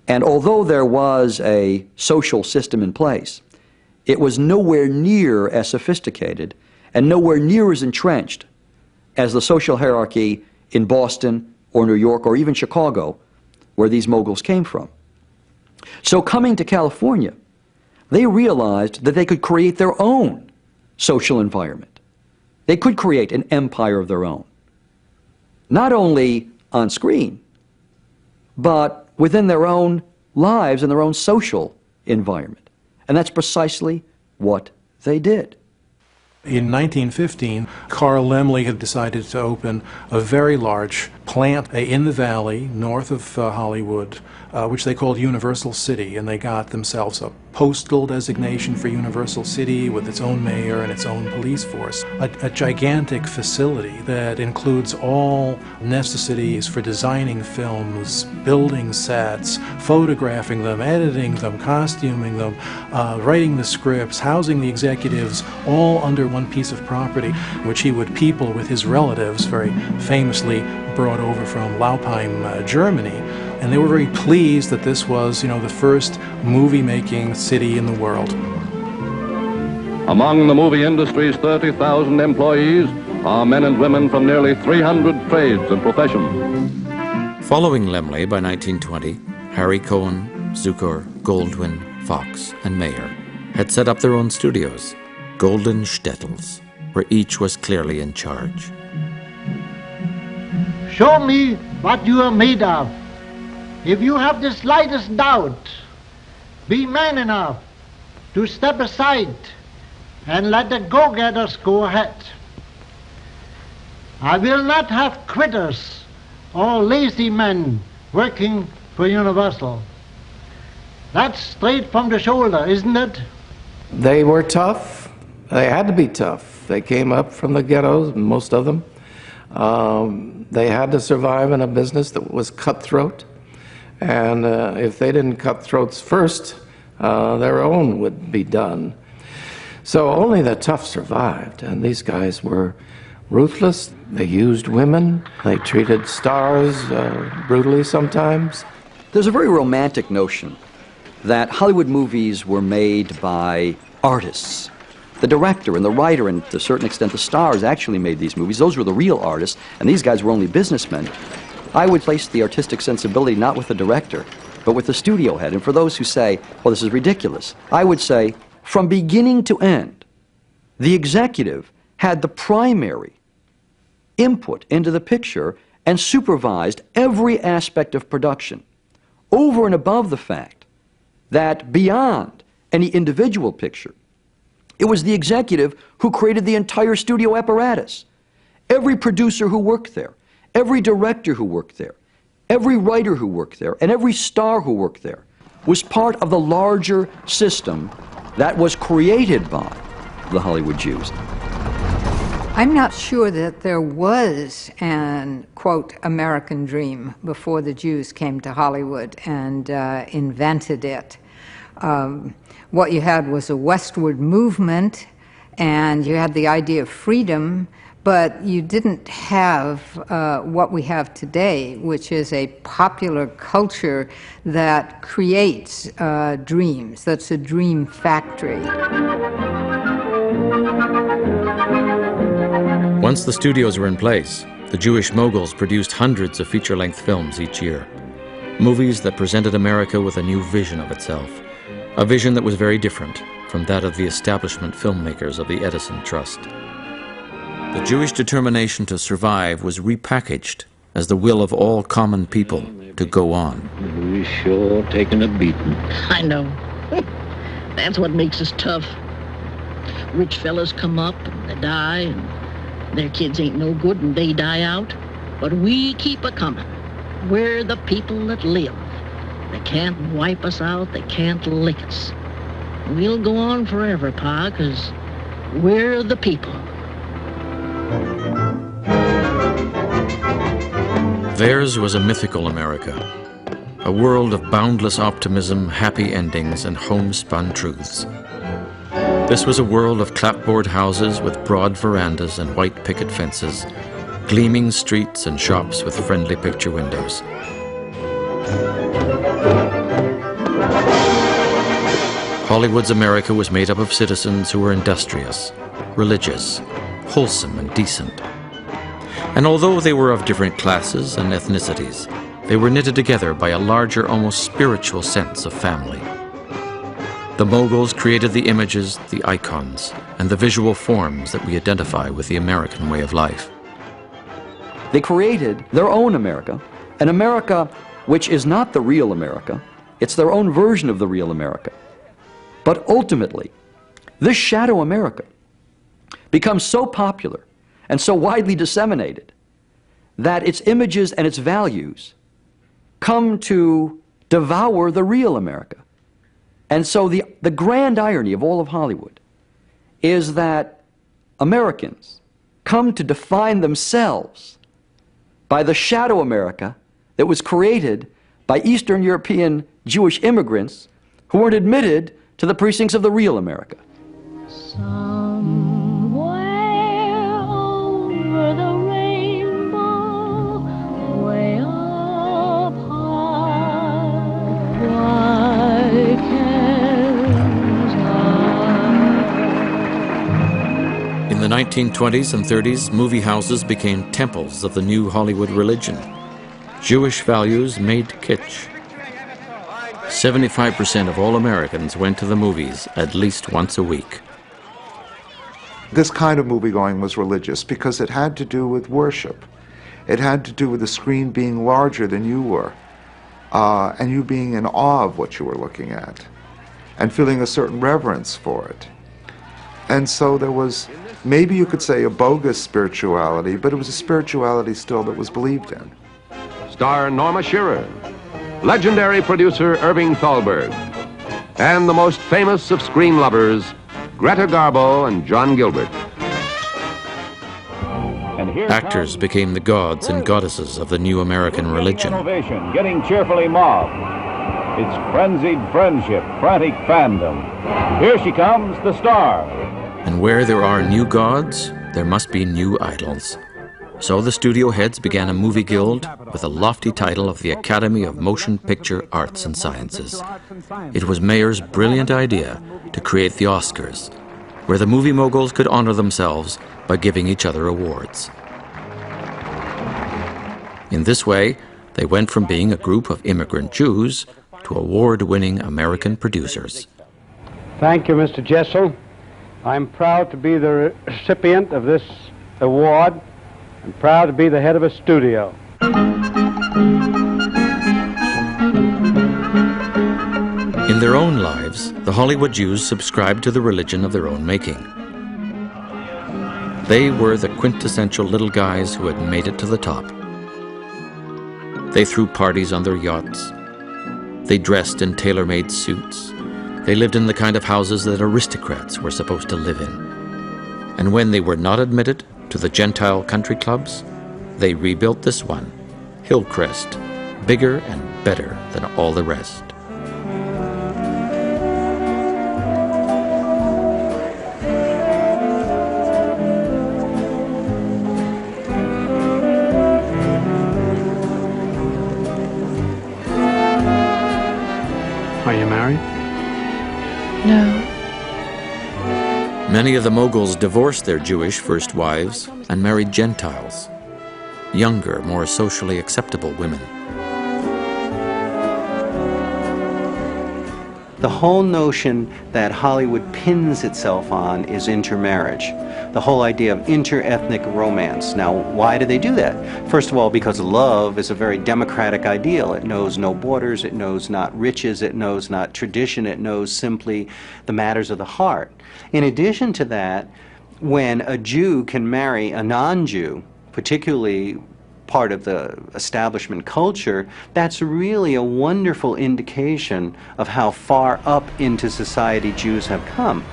And although there was a social system in place, it was nowhere near as sophisticated and nowhere near as entrenched as the social hierarchy in Boston or New York or even Chicago, where these moguls came from. So coming to California, they realized that they could create their own social environment. They could create an empire of their own. Not only on screen, but within their own lives and their own social environment. And that's precisely what they did. In 1915, Carl Laemmle had decided to open a very large plant in the valley north of Hollywood, which they called Universal City, and they got themselves a postal designation for Universal City with its own mayor and its own police force. A gigantic facility that includes all necessities for designing films, building sets, photographing them, editing them, costuming them, writing the scripts, housing the executives, all under one piece of property, which he would people with his relatives, very famously brought over from Laupheim, Germany. And they were very pleased that this was, the first movie-making city in the world. Among the movie industry's 30,000 employees are men and women from nearly 300 trades and professions. Following Laemmle by 1920, Harry Cohen, Zukor, Goldwyn, Fox, and Mayer had set up their own studios, golden shtetls, where each was clearly in charge. Show me what you are made of. If you have the slightest doubt, be man enough to step aside and let the go-getters go ahead. I will not have quitters or lazy men working for Universal. That's straight from the shoulder, isn't it? They were tough. They had to be tough. They came up from the ghettos, most of them. They had to survive in a business that was cutthroat. And if they didn't cut throats first, their own would be done. So only the tough survived, and these guys were ruthless. They used women. They treated stars brutally sometimes. There's a very romantic notion that Hollywood movies were made by artists. The director and the writer, and to a certain extent the stars, actually made these movies. Those were the real artists, and these guys were only businessmen. I would place the artistic sensibility not with the director, but with the studio head. And for those who say, well, this is ridiculous, I would say, from beginning to end, the executive had the primary input into the picture and supervised every aspect of production, over and above the fact that beyond any individual picture, it was the executive who created the entire studio apparatus. Every producer who worked there, every director who worked there, every writer who worked there, and every star who worked there was part of the larger system that was created by the Hollywood Jews. I'm not sure that there was an, quote, American dream before the Jews came to Hollywood and invented it. What you had was a westward movement, and you had the idea of freedom, but you didn't have what we have today, which is a popular culture that creates dreams. That's a dream factory. Once the studios were in place, the Jewish moguls produced hundreds of feature-length films each year. Movies that presented America with a new vision of itself. A vision that was very different from that of the establishment filmmakers of the Edison Trust. The Jewish determination to survive was repackaged as the will of all common people to go on. We sure taking a beating. I know. That's what makes us tough. Rich fellas come up and they die, and their kids ain't no good and they die out. But we keep a-coming. We're the people that live. They can't wipe us out, they can't lick us. We'll go on forever, Pa, 'cause we're the people. Theirs was a mythical America, a world of boundless optimism, happy endings, and homespun truths. This was a world of clapboard houses with broad verandas and white picket fences, gleaming streets and shops with friendly picture windows. Hollywood's America was made up of citizens who were industrious, religious, wholesome, and decent. And although they were of different classes and ethnicities, they were knitted together by a larger, almost spiritual sense of family. The moguls created the images, the icons, and the visual forms that we identify with the American way of life. They created their own America, an America which is not the real America. It's their own version of the real America. But ultimately, this shadow America becomes so popular and so widely disseminated that its images and its values come to devour the real America. And so the grand irony of all of Hollywood is that Americans come to define themselves by the shadow America that was created by Eastern European Jewish immigrants who weren't admitted to the precincts of the real America. Somewhere over the rainbow, way up high, why can't I? In the 1920s and 30s, movie houses became temples of the new Hollywood religion. Jewish values made kitsch. 75% of all Americans went to the movies at least once a week. This kind of movie-going was religious because it had to do with worship. It had to do with the screen being larger than you were, and you being in awe of what you were looking at, and feeling a certain reverence for it. And so there was, maybe you could say, a bogus spirituality, but it was a spirituality still that was believed in. Star Norma Shearer, legendary producer Irving Thalberg, and the most famous of screen lovers, Greta Garbo and John Gilbert. Actors became the gods and goddesses of the new American religion. Innovation getting cheerfully mobbed. It's frenzied friendship, frantic fandom. Here she comes, the star. And where there are new gods, there must be new idols. So the studio heads began a movie guild with a lofty title of the Academy of Motion Picture Arts and Sciences. It was Mayer's brilliant idea to create the Oscars, where the movie moguls could honor themselves by giving each other awards. In this way, they went from being a group of immigrant Jews to award-winning American producers. Thank you, Mr. Jessel. I'm proud to be the recipient of this award. I'm proud to be the head of a studio. In their own lives, the Hollywood Jews subscribed to the religion of their own making. They were the quintessential little guys who had made it to the top. They threw parties on their yachts. They dressed in tailor-made suits. They lived in the kind of houses that aristocrats were supposed to live in. And when they were not admitted to the Gentile country clubs, they rebuilt this one, Hillcrest, bigger and better than all the rest. Are you married? No. Many of the moguls divorced their Jewish first wives and married Gentiles, younger, more socially acceptable women. The whole notion that Hollywood pins itself on is intermarriage. The whole idea of inter-ethnic romance. Now, why do they do that? First of all, because love is a very democratic ideal. It knows no borders, it knows not riches, it knows not tradition, it knows simply the matters of the heart. In addition to that, when a Jew can marry a non-Jew, particularly part of the establishment culture, that's really a wonderful indication of how far up into society Jews have come.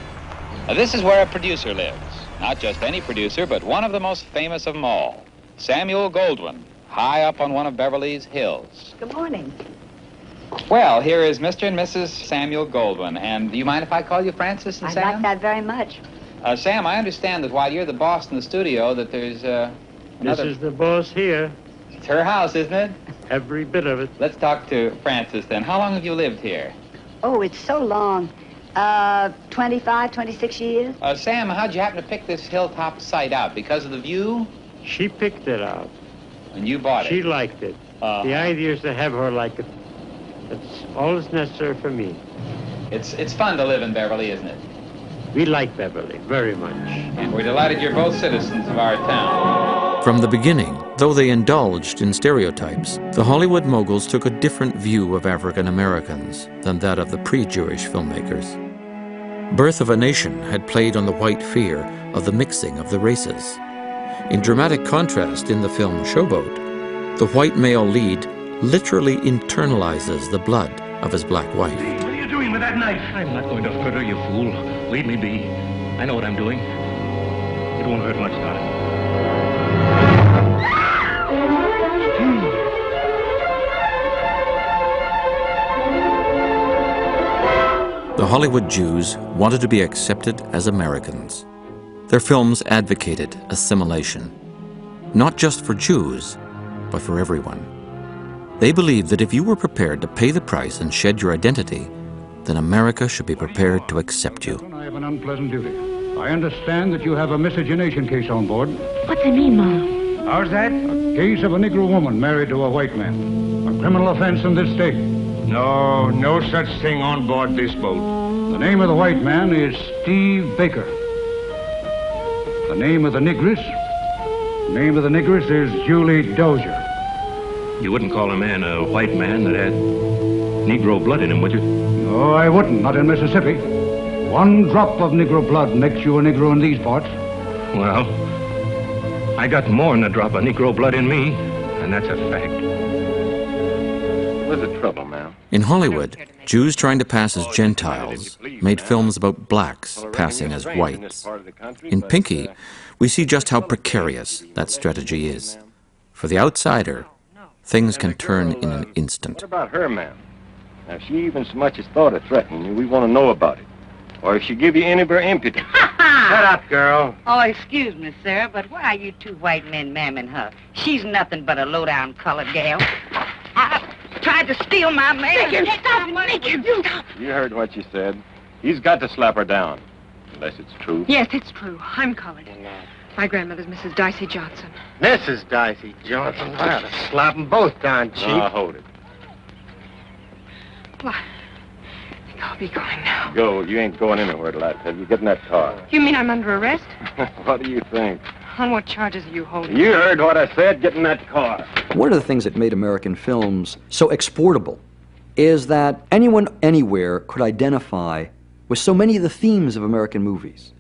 Now, this is where a producer lives. Not just any producer, but one of the most famous of them all, Samuel Goldwyn, high up on one of Beverly's hills. Good morning. Well, here is Mr. and Mrs. Samuel Goldwyn, and do you mind if I call you Francis and I'd Sam? like that very much. Sam, I understand that while you're the boss in the studio, that there's This is the boss here. It's her house, isn't it? Every bit of it. Let's talk to Francis then. How long have you lived here? Oh, it's so long. 25, 26 years. Sam, how'd you happen to pick this hilltop site out? Because of the view? She picked it out. And you bought it? She liked it. The idea is to have her like it. That's all that's necessary for me. It's fun to live in Beverly, isn't it? We like Beverly very much. And we're delighted you're both citizens of our town. From the beginning, Though they indulged in stereotypes, the Hollywood moguls took a different view of African Americans than that of the pre-Jewish filmmakers. Birth of a Nation had played on the white fear of the mixing of the races. In dramatic contrast, in the film Showboat, the white male lead literally internalizes the blood of his black wife. What are you doing with that knife? I'm not going to hurt her, you fool. Leave me be. I know what I'm doing. It won't hurt much, darling. The Hollywood Jews wanted to be accepted as Americans. Their films advocated assimilation, not just for Jews, but for everyone. They believed that if you were prepared to pay the price and shed your identity, then America should be prepared to accept you. I have an unpleasant duty. I understand that you have a miscegenation case on board. What's it mean, Mom? How's that? A case of a Negro woman married to a white man. A criminal offense in this state. No, no such thing on board this boat. The name of the white man is Steve Baker. The name of the negress is Julie Dozier. You wouldn't call a man a white man that had Negro blood in him, would you? No, I wouldn't, not in Mississippi. One drop of Negro blood makes you a Negro in these parts. Well, I got more than a drop of Negro blood in me, and that's a fact. What's the trouble, ma'am? In Hollywood, Jews trying to pass as Gentiles made films about blacks passing as whites. In Pinky, we see just how precarious that strategy is. For the outsider, things can turn in an instant. What about her, ma'am? Now, if she even so much as thought of threatening you, we want to know about it. Or if she give you any of her impudence. Shut up, girl. Oh, excuse me, sir, but why are you two white men mamming her? She's nothing but a low-down colored gal. Tried to steal my man. Make him stop. You heard what she said. He's got to slap her down. Unless it's true. Yes, it's true. I'm colored. My grandmother's Mrs. Dicey Johnson. Mrs. Dicey Johnson. I ought to slap them both down, Chief. Hold it. Well, I think I'll be going now. Go. You ain't going anywhere till I tell you. Get in that car. You mean I'm under arrest? What do you think? On what charges are you holding? You heard what I said. Get in that car. One of the things that made American films so exportable is that anyone, anywhere could identify with so many of the themes of American movies.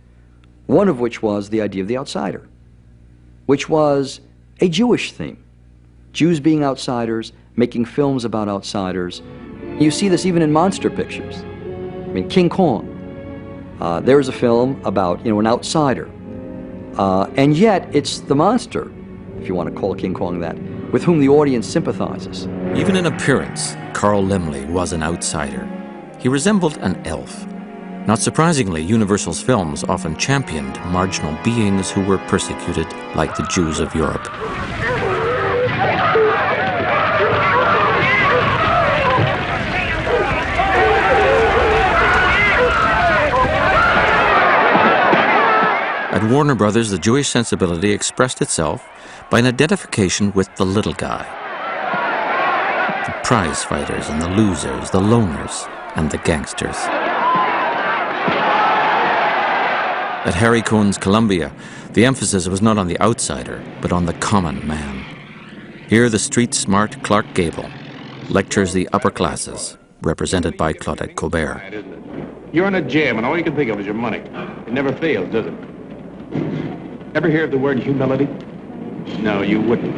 One of which was the idea of the outsider, which was a Jewish theme. Jews being outsiders, making films about outsiders. You see this even in monster pictures. I mean, King Kong. There's a film about, an outsider. And yet, it's the monster, if you want to call King Kong that, with whom the audience sympathizes. Even in appearance, Carl Laemmle was an outsider. He resembled an elf. Not surprisingly, Universal's films often championed marginal beings who were persecuted like the Jews of Europe. At Warner Brothers, the Jewish sensibility expressed itself by an identification with the little guy. The prize fighters and the losers, the loners and the gangsters. At Harry Cohn's Columbia, the emphasis was not on the outsider, but on the common man. Here, the street-smart Clark Gable lectures the upper classes, represented by Claudette Colbert. You're in a jam, and all you can think of is your money. It never fails, does it? Ever hear of the word humility? No, you wouldn't.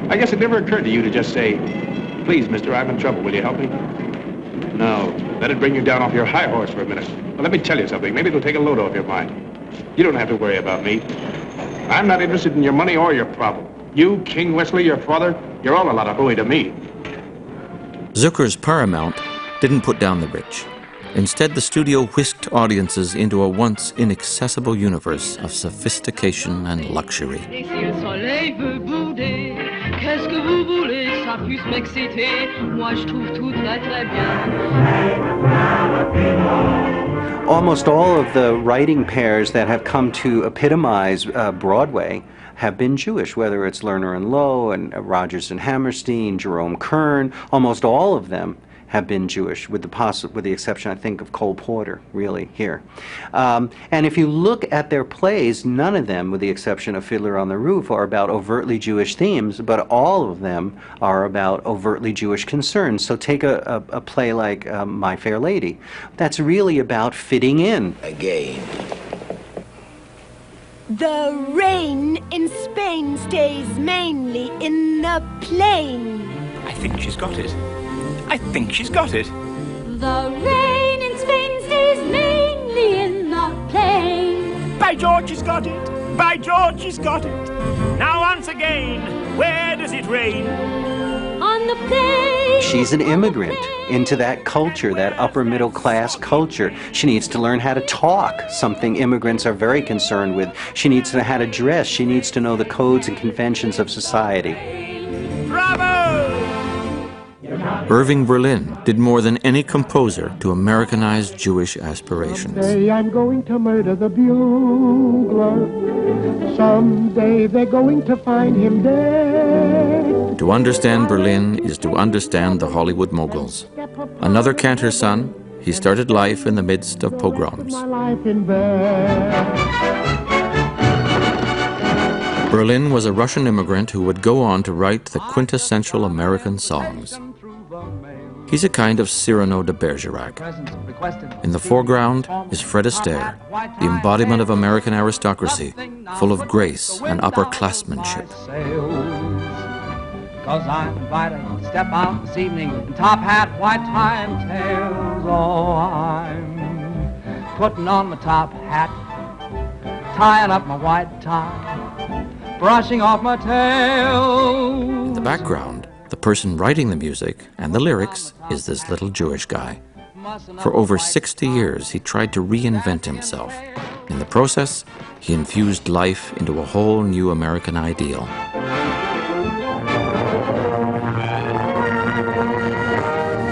I guess it never occurred to you to just say, "Please, mister, I'm in trouble. Will you help me?" No, that'd bring you down off your high horse for a minute. Well, let me tell you something. Maybe it'll take a load off your mind. You don't have to worry about me. I'm not interested in your money or your problem. You, King Wesley, your father, you're all a lot of hooey to me. Zucker's Paramount didn't put down the rich. Instead, the studio whisked audiences into a once inaccessible universe of sophistication and luxury. Almost all of the writing pairs that have come to epitomize Broadway have been Jewish, whether it's Lerner and Loewe and Rodgers and Hammerstein, Jerome Kern. Almost all of them have been Jewish, with the exception, I think, of Cole Porter, really, here. And if you look at their plays, none of them, with the exception of Fiddler on the Roof, are about overtly Jewish themes, but all of them are about overtly Jewish concerns. So take a play like My Fair Lady. That's really about fitting in. Again. The rain in Spain stays mainly in the plain. I think she's got it. I think she's got it. The rain in Spain stays mainly in the plain. By George, she's got it. By George, she's got it. Now once again, where does it rain? On the plain. She's an immigrant into that culture, that upper middle class culture. She needs to learn how to talk, something immigrants are very concerned with. She needs to know how to dress. She needs to know the codes and conventions of society. Bravo! Irving Berlin did more than any composer to Americanize Jewish aspirations. Someday I'm going to murder the bugler. Someday they're going to find him dead. To understand Berlin is to understand the Hollywood moguls. Another cantor's son, he started life in the midst of pogroms. My life in bed. Berlin was a Russian immigrant who would go on to write the quintessential American songs. He's a kind of Cyrano de Bergerac. In the foreground is Fred Astaire, the embodiment of American aristocracy, full of grace and upperclassmanship. Cause I'm invited to step out this evening in top hat, white tie and tails. Oh, I'm putting on my top hat, tying up my white tie, brushing off my tail. In the background, the person writing the music and the lyrics is this little Jewish guy. For over 60 years, he tried to reinvent himself. In the process, he infused life into a whole new American ideal.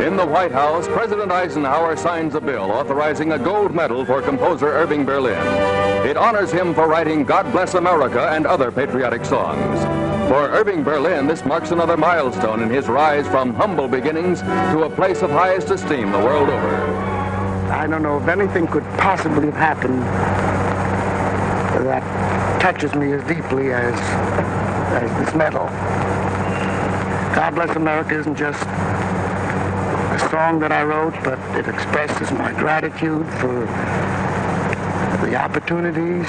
In the White House, President Eisenhower signs a bill authorizing a gold medal for composer Irving Berlin. It honors him for writing God Bless America and other patriotic songs. For Irving Berlin, this marks another milestone in his rise from humble beginnings to a place of highest esteem the world over. I don't know if anything could possibly have happened that touches me as deeply as this medal. God Bless America isn't just a song that I wrote, but it expresses my gratitude for the opportunities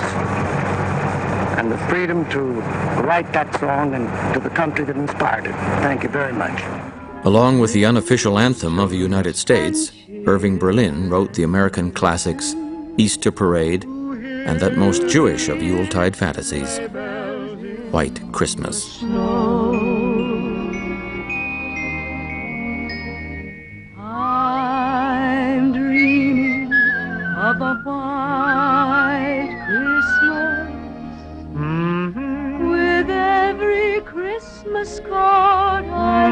and the freedom to write that song and to the country that inspired it. Thank you very much. Along with the unofficial anthem of the United States, Irving Berlin wrote the American classics Easter Parade and that most Jewish of Yuletide fantasies, White Christmas. I'm dreaming of a white Christmas with every Christmas card I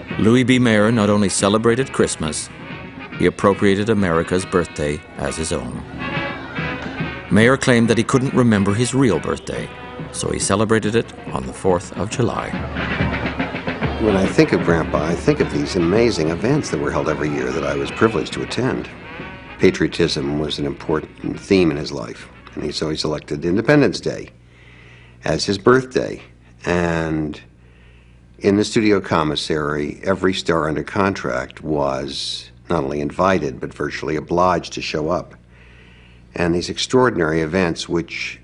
write. Louis B. Mayer not only celebrated Christmas, he appropriated America's birthday as his own. Mayer claimed that he couldn't remember his real birthday, so he celebrated it on the 4th of July. When I think of Grandpa, I think of these amazing events that were held every year that I was privileged to attend. Patriotism was an important theme in his life, and so he selected Independence Day as his birthday. And in the studio commissary, every star under contract was not only invited, but virtually obliged to show up. And these extraordinary events, which,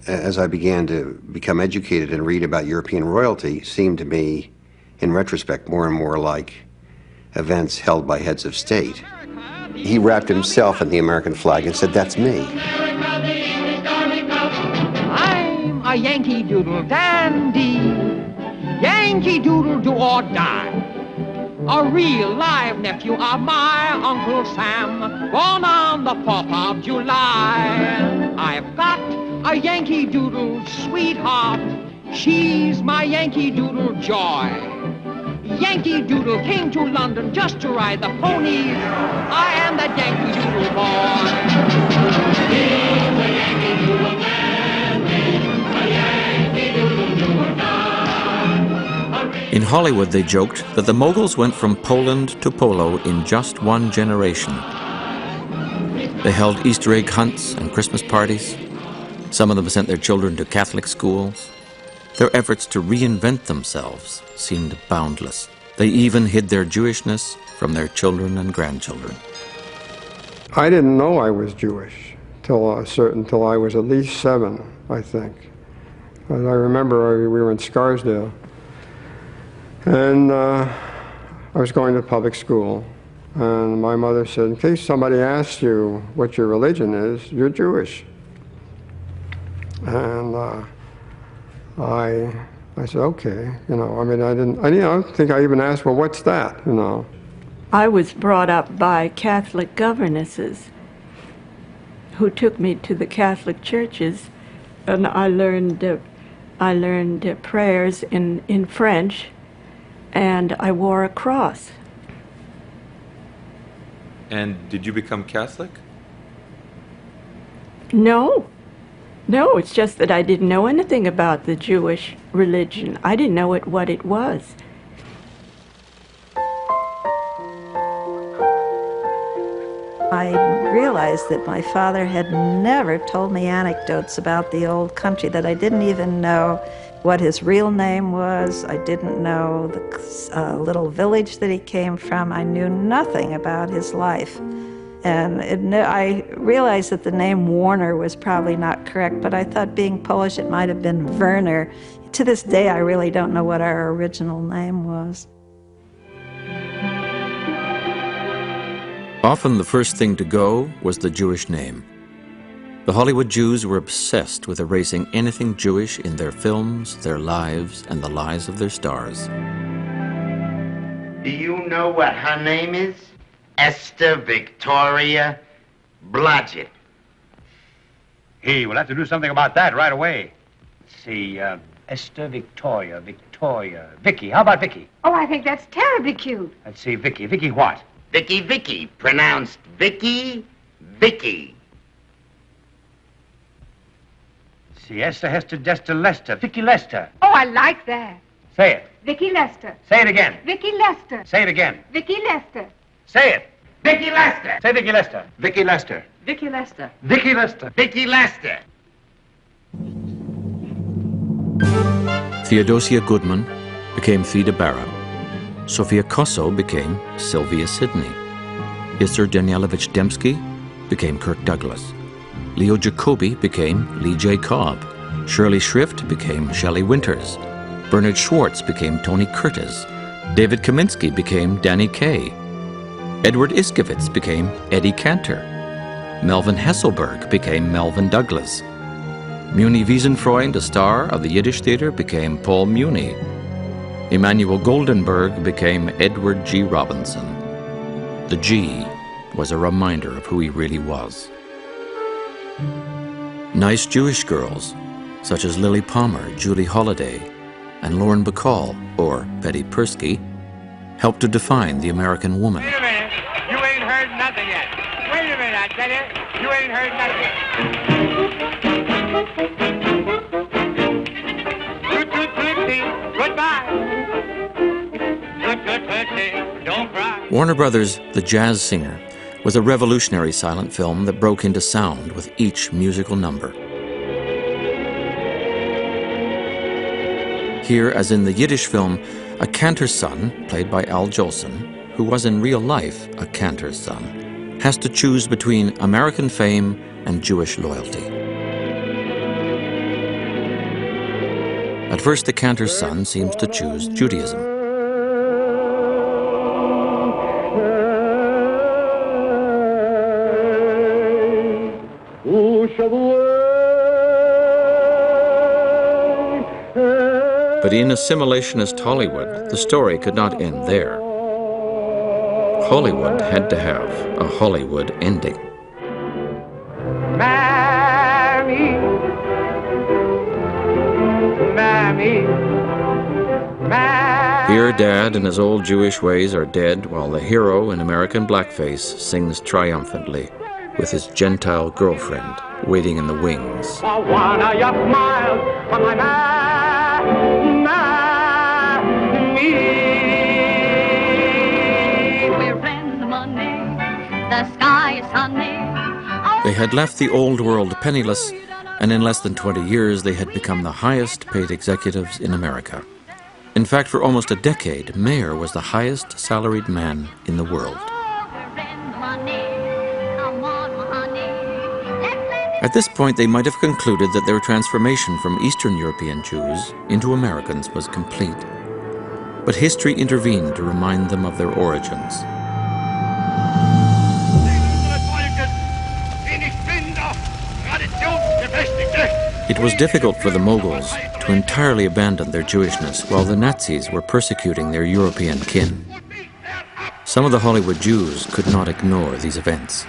as I began to become educated and read about European royalty, seemed to me, in retrospect, more and more like events held by heads of state. He wrapped himself in the American flag and said, "That's me." I'm a Yankee Doodle dandy, Yankee Doodle do or die. A real live nephew of my Uncle Sam, born on the 4th of July. I've got a Yankee Doodle sweetheart, she's my Yankee Doodle joy. Yankee Doodle came to London just to ride the ponies. I am that Yankee Doodle boy. He's a Yankee Doodle man, a Yankee Doodle Hollywood, they joked that the moguls went from Poland to polo in just one generation. They held Easter egg hunts and Christmas parties. Some of them sent their children to Catholic schools. Their efforts to reinvent themselves seemed boundless. They even hid their Jewishness from their children and grandchildren. I didn't know I was Jewish till I was at least 7, I think. I remember we were in Scarsdale, and I was going to public school, and my mother said, in case somebody asks you what your religion is, you're Jewish. And I said, okay, I don't think I even asked, well, what's that, I was brought up by Catholic governesses who took me to the Catholic churches, and I learned prayers in French, and I wore a cross. And did you become Catholic? No, it's just that I didn't know anything about the Jewish religion. I didn't know what it was. I realized that my father had never told me anecdotes about the old country, that I didn't even know what his real name was. I didn't know the little village that he came from. I knew nothing about his life. And I realized that the name Warner was probably not correct, but I thought being Polish it might have been Werner. To this day, I really don't know what our original name was. Often the first thing to go was the Jewish name. The Hollywood Jews were obsessed with erasing anything Jewish in their films, their lives, and the lives of their stars. Do you know what her name is? Esther Victoria Blodgett. Hey, we'll have to do something about that right away. Let's see, Esther Victoria, Vicky. How about Vicky? Oh, I think that's terribly cute. Let's see, Vicky. Vicky what? Vicky, pronounced Vicky. See, Esther, Hester, Dester, Lester. Vicky Lester. Oh, I like that. Say it. Vicky Lester. Say it again. Vicky Lester. Say it again. Vicky Lester. Say it. Vicky Lester. Say Vicky Lester. Vicky Lester. Vicky Lester. Vicky Lester. Vicky Lester. Theodosia Goodman became Theda Bara. Sophia Kosso became Sylvia Sidney. Isser Danielovich Dembski became Kirk Douglas. Leo Jacobi became Lee J. Cobb. Shirley Shrift became Shelley Winters. Bernard Schwartz became Tony Curtis. David Kaminsky became Danny Kaye. Edward Iskevitz became Eddie Cantor. Melvin Hesselberg became Melvin Douglas. Muni Wiesenfreund, a star of the Yiddish Theater, became Paul Muni. Emanuel Goldenberg became Edward G. Robinson. The G was a reminder of who he really was. Nice Jewish girls, such as Lily Palmer, Julie Holliday, and Lauren Bacall, or Betty Persky, helped to define the American woman. Wait a minute. You ain't heard nothing yet. Wait a minute, I tell you. You ain't heard nothing yet. Goodbye. Don't cry. Warner Brothers' The Jazz Singer was a revolutionary silent film that broke into sound with each musical number. Here, as in the Yiddish film, a cantor's son, played by Al Jolson, who was in real life a cantor's son, has to choose between American fame and Jewish loyalty. At first, the cantor's son seems to choose Judaism. But in assimilationist Hollywood, the story could not end there. Hollywood had to have a Hollywood ending. Mammy, Here, Dad and his old Jewish ways are dead, while the hero in American blackface sings triumphantly with his Gentile girlfriend waiting in the wings. for one of your smiles on my me. We're in the money, the sky is sunny. They had left the old world penniless, and in less than 20 years they had become the highest paid executives in America. In fact, for almost a decade, Mayer was the highest salaried man in the world. At this point, they might have concluded that their transformation from Eastern European Jews into Americans was complete. But history intervened to remind them of their origins. It was difficult for the Moguls to entirely abandon their Jewishness while the Nazis were persecuting their European kin. Some of the Hollywood Jews could not ignore these events.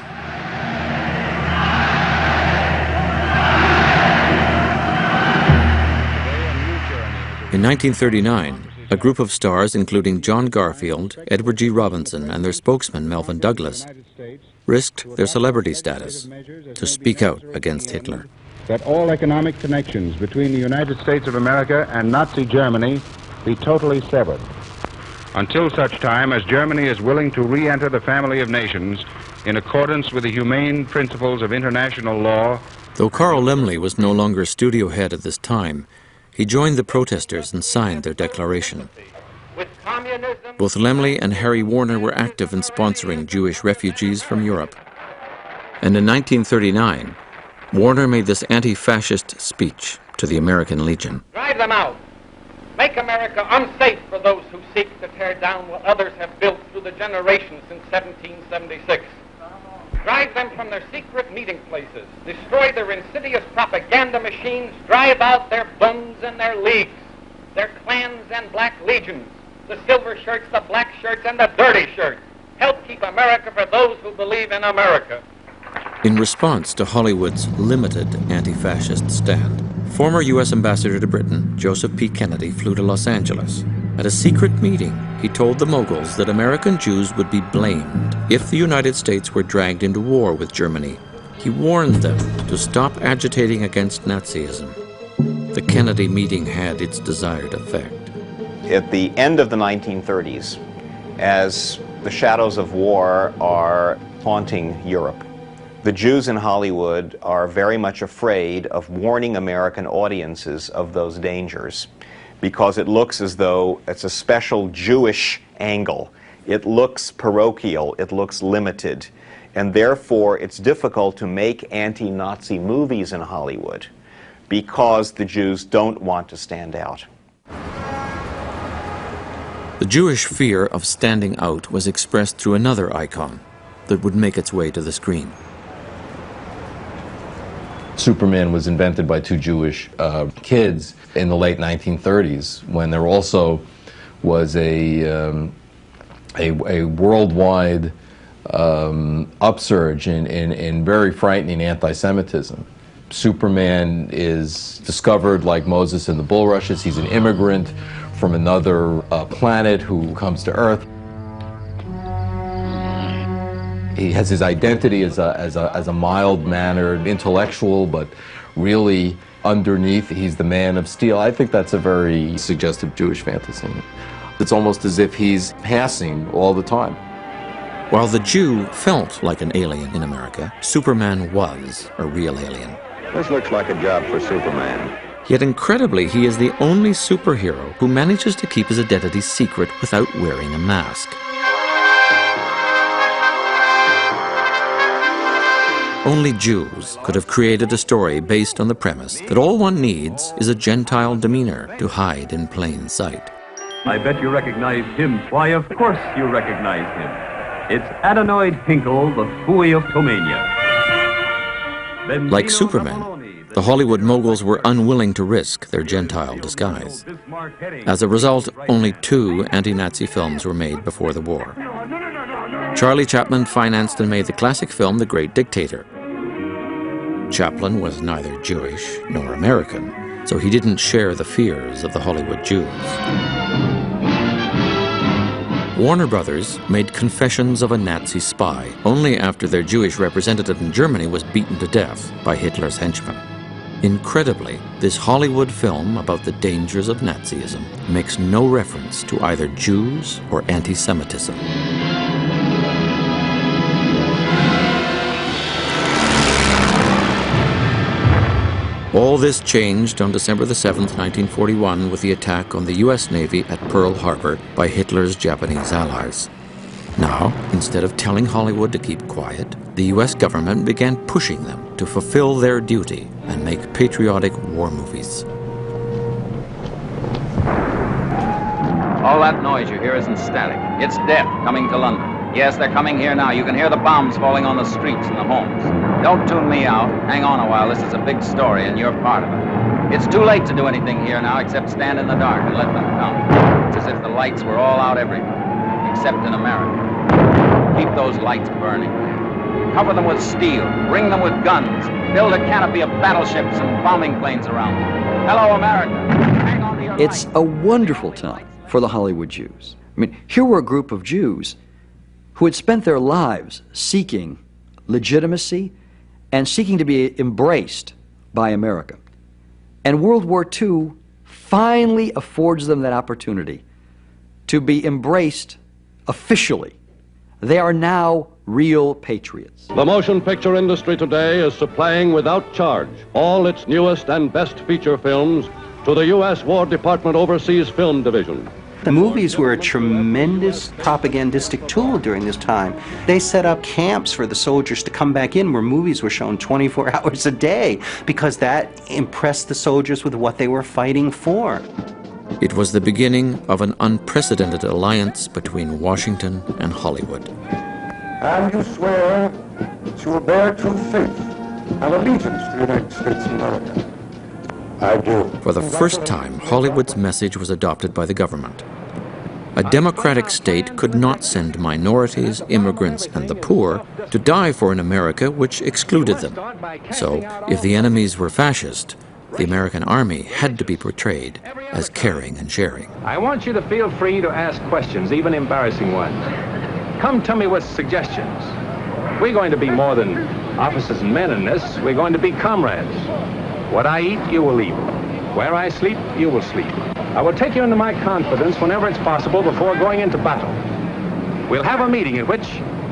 In 1939, a group of stars, including John Garfield, Edward G. Robinson, and their spokesman, Melvin Douglas, risked their celebrity status to speak out against Hitler. That all economic connections between the United States of America and Nazi Germany be totally severed, until such time as Germany is willing to re-enter the family of nations in accordance with the humane principles of international law. Though Carl Laemmle was no longer studio head at this time, he joined the protesters and signed their declaration. Both Laemmle and Harry Warner were active in sponsoring Jewish refugees from Europe. And in 1939, Warner made this anti-fascist speech to the American Legion. Drive them out. Make America unsafe for those who seek to tear down what others have built through the generations since 1776. Drive them from their secret meeting places. Destroy their insidious propaganda machines. Drive out their Bunds and their Leagues, their clans and black legions, the silver shirts, the black shirts, and the dirty shirts. Help keep America for those who believe in America. In response to Hollywood's limited anti-fascist stand, former U.S. Ambassador to Britain, Joseph P. Kennedy, flew to Los Angeles. At a secret meeting, he told the Moguls that American Jews would be blamed if the United States were dragged into war with Germany. He warned them to stop agitating against Nazism. The Kennedy meeting had its desired effect. At the end of the 1930s, as the shadows of war are haunting Europe, the Jews in Hollywood are very much afraid of warning American audiences of those dangers, because it looks as though it's a special Jewish angle. It looks parochial, it looks limited, and therefore it's difficult to make anti-Nazi movies in Hollywood because the Jews don't want to stand out. The Jewish fear of standing out was expressed through another icon that would make its way to the screen. Superman was invented by two Jewish kids in the late 1930s, when there also was a worldwide upsurge in very frightening anti-Semitism. Superman is discovered like Moses in the bulrushes. He's an immigrant from another planet who comes to Earth. He has his identity as a mild-mannered intellectual, but really underneath he's the man of steel. I think that's a very suggestive Jewish fantasy. It's almost as if he's passing all the time. While the Jew felt like an alien in America, Superman was a real alien. This looks like a job for Superman. Yet incredibly, he is the only superhero who manages to keep his identity secret without wearing a mask. Only Jews could have created a story based on the premise that all one needs is a Gentile demeanor to hide in plain sight. I bet you recognize him. Why, of course you recognize him. It's Adenoid Hinkle, the Fooey of Tomania. Like Superman, the Hollywood moguls were unwilling to risk their Gentile disguise. As a result, only 2 anti-Nazi films were made before the war. Charlie Chaplin financed and made the classic film The Great Dictator. Chaplin was neither Jewish nor American, so he didn't share the fears of the Hollywood Jews. Warner Brothers made Confessions of a Nazi Spy only after their Jewish representative in Germany was beaten to death by Hitler's henchmen. Incredibly, this Hollywood film about the dangers of Nazism makes no reference to either Jews or anti-Semitism. All this changed on December the 7th, 1941, with the attack on the U.S. Navy at Pearl Harbor by Hitler's Japanese allies. Now, instead of telling Hollywood to keep quiet, the U.S. government began pushing them to fulfill their duty and make patriotic war movies. All that noise you hear isn't static. It's death coming to London. Yes, they're coming here now. You can hear the bombs falling on the streets and the homes. Don't tune me out. Hang on a while. This is a big story, and you're part of it. It's too late to do anything here now except stand in the dark and let them come. It's as if the lights were all out everywhere, except in America. Keep those lights burning. Cover them with steel. Ring them with guns. Build a canopy of battleships and bombing planes around them. Hello, America. Hang on to your It's a wonderful time for the Hollywood Jews. I mean, here were a group of Jews who had spent their lives seeking legitimacy and seeking to be embraced by America. And World War II finally affords them that opportunity to be embraced officially. They are now real patriots. The motion picture industry today is supplying without charge all its newest and best feature films to the U.S. War Department Overseas Film Division. The movies were a tremendous propagandistic tool during this time. They set up camps for the soldiers to come back in where movies were shown 24 hours a day because that impressed the soldiers with what they were fighting for. It was the beginning of an unprecedented alliance between Washington and Hollywood. And you swear that you will bear true faith and allegiance to the United States of America. I do. For the first time, Hollywood's message was adopted by the government. A democratic state could not send minorities, immigrants, and the poor to die for an America which excluded them. So, if the enemies were fascist, the American army had to be portrayed as caring and sharing. I want you to feel free to ask questions, even embarrassing ones. Come to me with suggestions. We're going to be more than officers and men in this. We're going to be comrades. What I eat, you will eat. Where I sleep, you will sleep. I will take you into my confidence whenever it's possible before going into battle. We'll have a meeting at which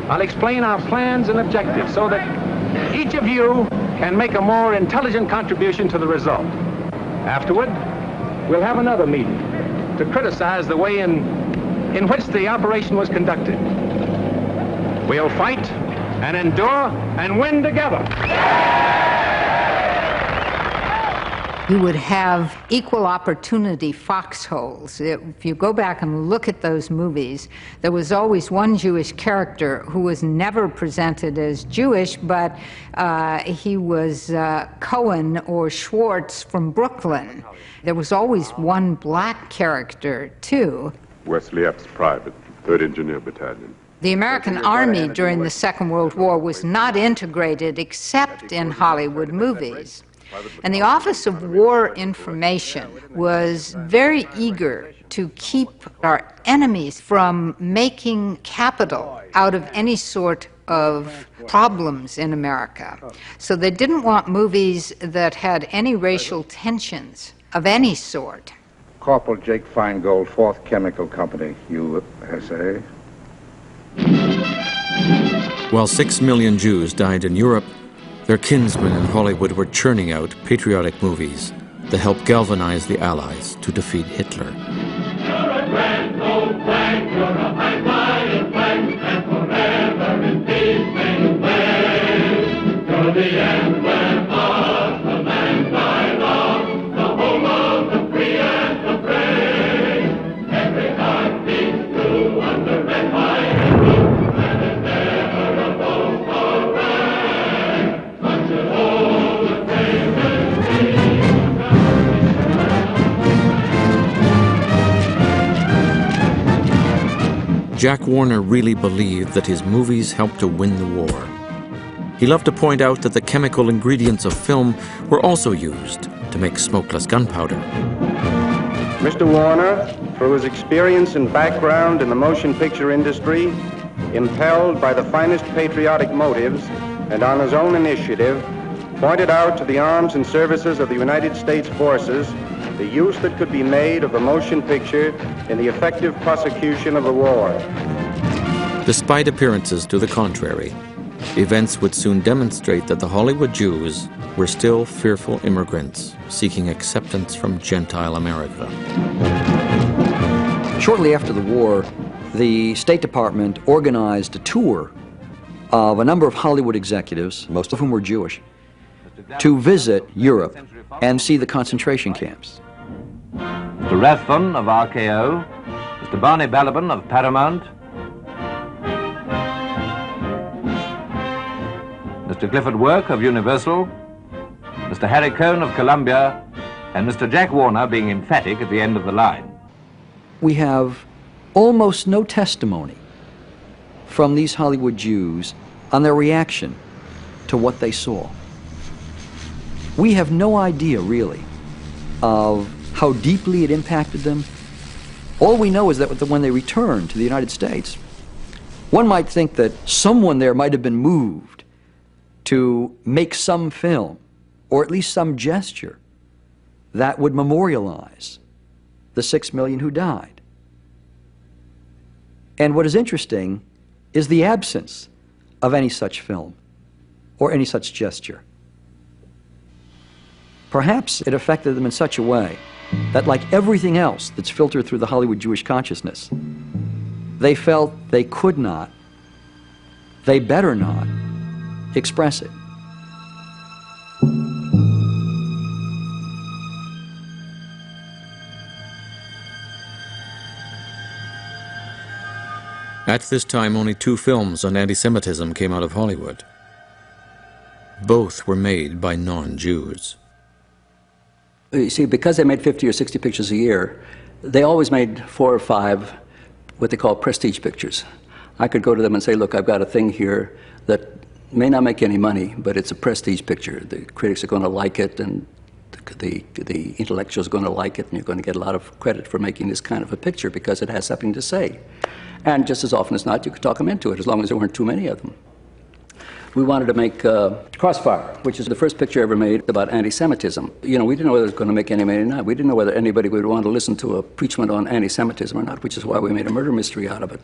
I'll explain our plans and objectives so that each of you can make a more intelligent contribution to the result. Afterward, we'll have another meeting to criticize the way in which the operation was conducted. We'll fight and endure and win together. You would have equal opportunity foxholes. If you go back and look at those movies, there was always one Jewish character who was never presented as Jewish, but he was Cohen or Schwartz from Brooklyn. There was always one black character, too. Wesley Epps, Private, 3rd Engineer Battalion. The American Army during the Second World War was not integrated except in Hollywood movies. And the Office of War Information was very eager to keep our enemies from making capital out of any sort of problems in America. So they didn't want movies that had any racial tensions of any sort. Corporal Jake Feingold, 4th Chemical Company, USA. While 6 million Jews died in Europe, their kinsmen in Hollywood were churning out patriotic movies that helped galvanize the Allies to defeat Hitler. Jack Warner really believed that his movies helped to win the war. He loved to point out that the chemical ingredients of film were also used to make smokeless gunpowder. Mr. Warner, through his experience and background in the motion picture industry, impelled by the finest patriotic motives, and on his own initiative, pointed out to the arms and services of the United States forces the use that could be made of the motion picture in the effective prosecution of the war. Despite appearances to the contrary, events would soon demonstrate that the Hollywood Jews were still fearful immigrants seeking acceptance from Gentile America. Shortly after the war, the State Department organized a tour of a number of Hollywood executives, most of whom were Jewish, to visit Europe and see the concentration camps. Mr. Rathbun of RKO, Mr. Barney Balaban of Paramount, Mr. Clifford Work of Universal, Mr. Harry Cohn of Columbia, and Mr. Jack Warner being emphatic at the end of the line. We have almost no testimony from these Hollywood Jews on their reaction to what they saw. We have no idea, really, of how deeply it impacted them. All we know is that when they returned to the United States, one might think that someone there might have been moved to make some film, or at least some gesture, that would memorialize the 6 million who died. And what is interesting is the absence of any such film or any such gesture. Perhaps it affected them in such a way that, like everything else that's filtered through the Hollywood Jewish consciousness, they felt they could not, they better not, express it. At this time, only 2 films on anti-Semitism came out of Hollywood. Both were made by non-Jews. You see, because they made 50 or 60 pictures a year, they always made 4 or 5 what they call prestige pictures. I could go to them and say, look, I've got a thing here that may not make any money, but it's a prestige picture. The critics are going to like it, and the intellectuals are going to like it, and you're going to get a lot of credit for making this kind of a picture because it has something to say. And just as often as not, you could talk them into it, as long as there weren't too many of them. We wanted to make Crossfire, which is the first picture ever made about anti-Semitism. You know, we didn't know whether it was going to make any money or not. We didn't know whether anybody would want to listen to a preachment on anti-Semitism or not, which is why we made a murder mystery out of it.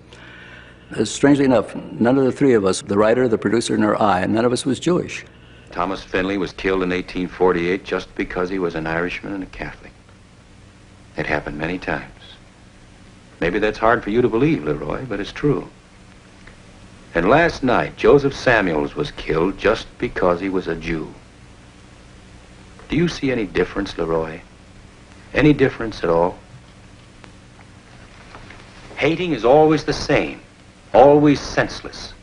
Strangely enough, none of the 3 of us, the writer, the producer, nor I, none of us was Jewish. Thomas Finley was killed in 1848 just because he was an Irishman and a Catholic. It happened many times. Maybe that's hard for you to believe, Leroy, but it's true. And last night, Joseph Samuels was killed just because he was a Jew. Do you see any difference, Leroy? Any difference at all? Hating is always the same, always senseless.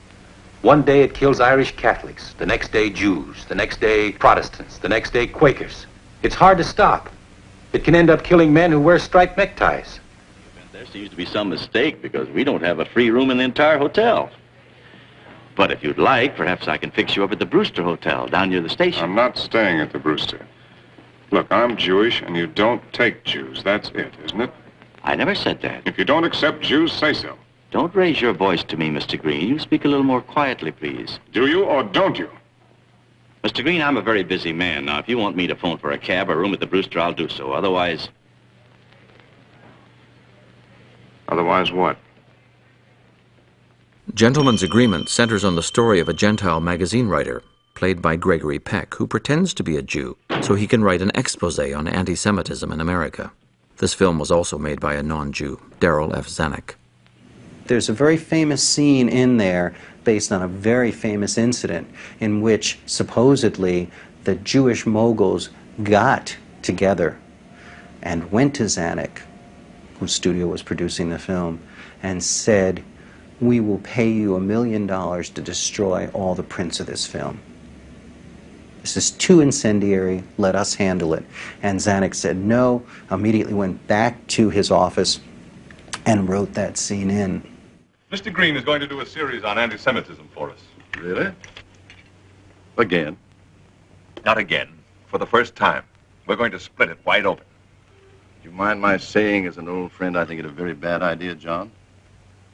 One day it kills Irish Catholics, the next day Jews, the next day Protestants, the next day Quakers. It's hard to stop. It can end up killing men who wear striped neckties. There seems to be some mistake because we don't have a free room in the entire hotel. But if you'd like, perhaps I can fix you up at the Brewster Hotel down near the station. I'm not staying at the Brewster. Look, I'm Jewish, and you don't take Jews. That's it, isn't it? I never said that. If you don't accept Jews, say so. Don't raise your voice to me, Mr. Green. You speak a little more quietly, please. Do you or don't you? Mr. Green, I'm a very busy man. Now, if you want me to phone for a cab or room at the Brewster, I'll do so. Otherwise... Otherwise what? Gentleman's Agreement centers on the story of a Gentile magazine writer, played by Gregory Peck, who pretends to be a Jew so he can write an expose on anti-Semitism in America. This film was also made by a non-Jew, Darrell F. Zanuck. There's a very famous scene in there based on a very famous incident in which supposedly the Jewish moguls got together and went to Zanuck, whose studio was producing the film, and said, "We will pay you $1 million to destroy all the prints of this film. This is too incendiary, let us handle it." And Zanuck said no, immediately went back to his office and wrote that scene in. Mr. Green is going to do a series on anti-Semitism for us. Really? Again? Not again. For the first time. We're going to split it wide open. Do you mind my saying, as an old friend, I think it a very bad idea, John?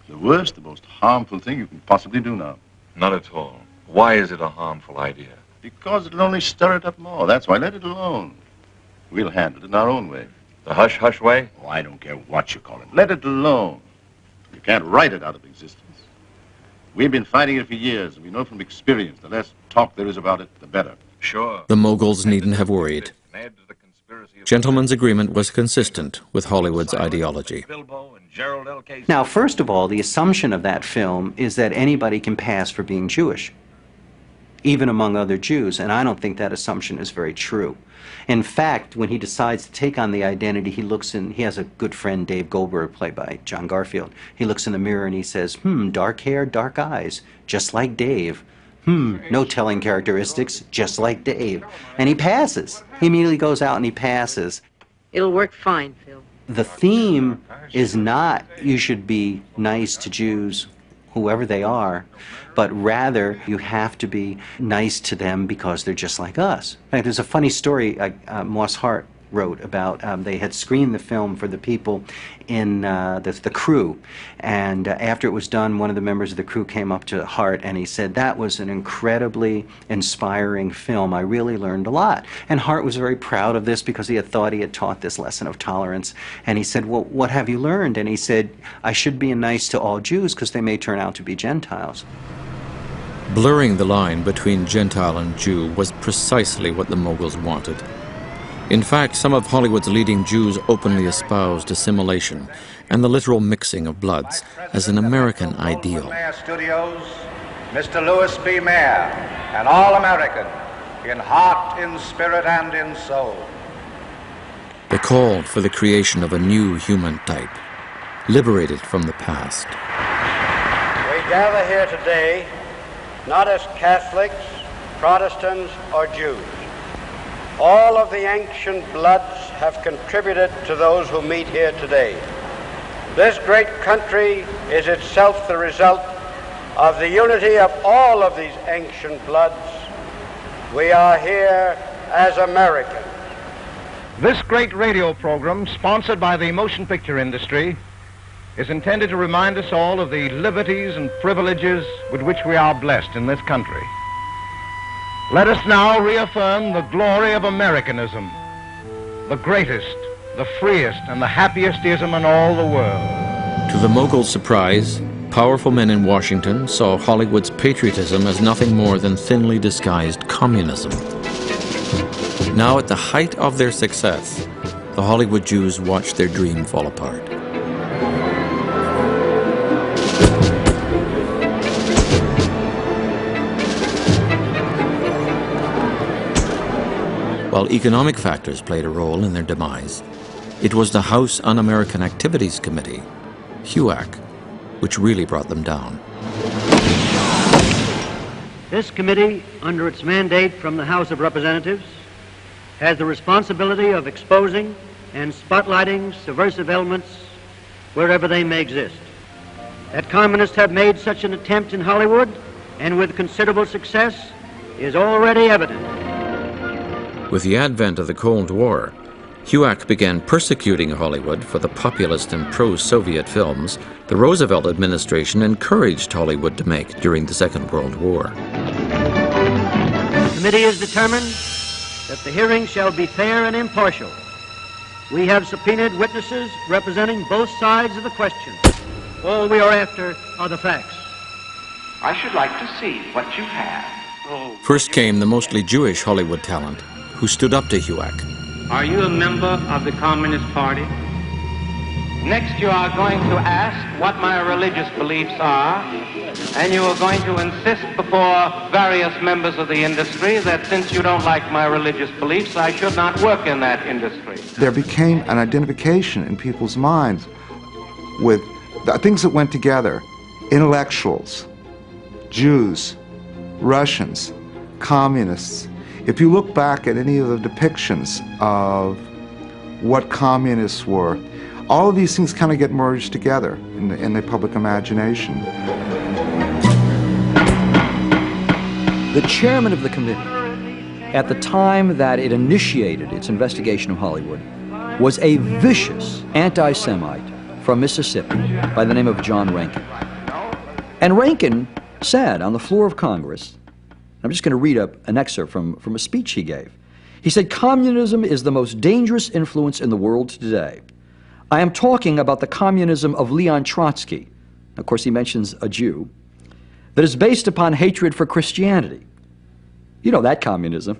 The worst, the most harmful thing you can possibly do now. Not at all. Why is it a harmful idea? Because it'll only stir it up more. That's why. Let it alone. We'll handle it in our own way. The hush-hush way? Oh, I don't care what you call it. Let it alone. You can't write it out of existence. We've been fighting it for years, and we know from experience the less talk there is about it, the better. Sure. The moguls needn't have worried. Gentleman's agreement was consistent with Hollywood's ideology. Now, first of all, the assumption of that film is that anybody can pass for being Jewish, even among other Jews, and I don't think that assumption is very true. In fact, when he decides to take on the identity, he has a good friend, Dave Goldberg, played by John Garfield. He looks in the mirror and he says, dark hair, dark eyes, just like Dave. No telling characteristics, just like Dave. And he passes. He immediately goes out and he passes. It'll work fine, Phil. The theme is not you should be nice to Jews, whoever they are, but rather you have to be nice to them because they're just like us. In fact, there's a funny story Moss Hart wrote about they had screened the film for the people in the crew, and after it was done, one of the members of the crew came up to Hart and he said, "That was an incredibly inspiring film. I really learned a lot." And Hart was very proud of this because he had thought he had taught this lesson of tolerance. And he said, "Well, what have you learned?" And he said, "I should be nice to all Jews because they may turn out to be Gentiles." Blurring the line between Gentile and Jew was precisely what the moguls wanted. In fact, some of Hollywood's leading Jews openly espoused assimilation and the literal mixing of bloods as an American ideal. Mayer Studios, Mr. Louis B. Mayer, an all-American in heart, in spirit, and in soul. They called for the creation of a new human type, liberated from the past. We gather here today not as Catholics, Protestants, or Jews. All of the ancient bloods have contributed to those who meet here today. This great country is itself the result of the unity of all of these ancient bloods. We are here as Americans. This great radio program, sponsored by the motion picture industry, is intended to remind us all of the liberties and privileges with which we are blessed in this country. Let us now reaffirm the glory of Americanism, the greatest, the freest, and the happiest ism in all the world. To the moguls' surprise, powerful men in Washington saw Hollywood's patriotism as nothing more than thinly disguised communism. Now, at the height of their success, the Hollywood Jews watched their dream fall apart. While economic factors played a role in their demise, it was the House Un-American Activities Committee, HUAC, which really brought them down. This committee, under its mandate from the House of Representatives, has the responsibility of exposing and spotlighting subversive elements wherever they may exist. That communists have made such an attempt in Hollywood, and with considerable success, is already evident. With the advent of the Cold War, HUAC began persecuting Hollywood for the populist and pro-Soviet films the Roosevelt administration encouraged Hollywood to make during the Second World War. The committee is determined that the hearing shall be fair and impartial. We have subpoenaed witnesses representing both sides of the question. All we are after are the facts. I should like to see what you have. First came the mostly Jewish Hollywood talent, who stood up to HUAC. Are you a member of the Communist Party? Next, you are going to ask what my religious beliefs are, and you are going to insist before various members of the industry that since you don't like my religious beliefs, I should not work in that industry. There became an identification in people's minds with the things that went together: intellectuals, Jews, Russians, communists. If you look back at any of the depictions of what communists were, all of these things kind of get merged together in the public imagination. The chairman of the committee, at the time that it initiated its investigation of Hollywood, was a vicious anti-Semite from Mississippi by the name of John Rankin. And Rankin said on the floor of Congress I'm just going to read an excerpt from a speech he gave. He said, "Communism is the most dangerous influence in the world today. I am talking about the communism of Leon Trotsky," of course he mentions a Jew, "that is based upon hatred for Christianity." You know that communism.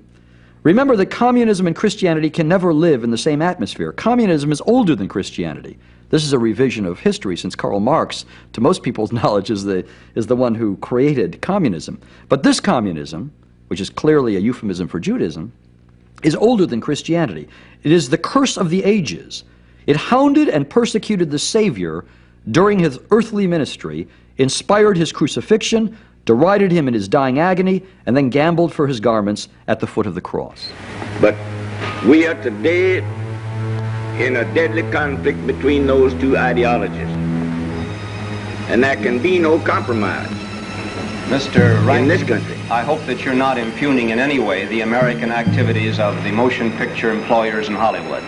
Remember that communism and Christianity can never live in the same atmosphere. Communism is older than Christianity. This is a revision of history, since Karl Marx, to most people's knowledge, is the one who created communism. But this communism, which is clearly a euphemism for Judaism, is older than Christianity. It is the curse of the ages. It hounded and persecuted the Savior during his earthly ministry, inspired his crucifixion, derided him in his dying agony, and then gambled for his garments at the foot of the cross. But we are today in a deadly conflict between those two ideologies. And there can be no compromise. Mr. Wright, in this country. I hope that you're not impugning in any way the American activities of the motion picture employers in Hollywood.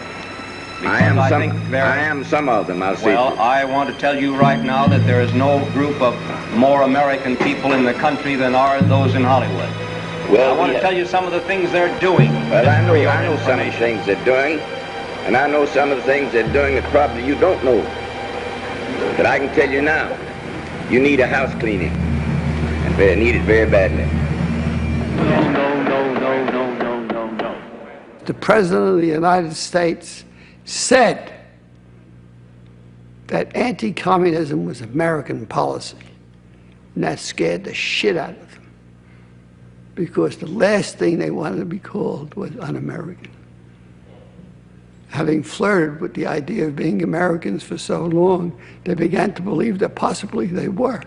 I am some of them, I'll say. Well, I want to tell you right now that there is no group of more American people in the country than are those in Hollywood. Well, I want to tell you some of the things they're doing. Well, I know some of the things they're doing, and I know some of the things they're doing that probably you don't know. But I can tell you now, you need a house cleaning, and they need it very badly. No. The President of the United States said that anti-communism was American policy, and that scared the shit out of them, because the last thing they wanted to be called was un-American. Having flirted with the idea of being Americans for so long, they began to believe that possibly they were.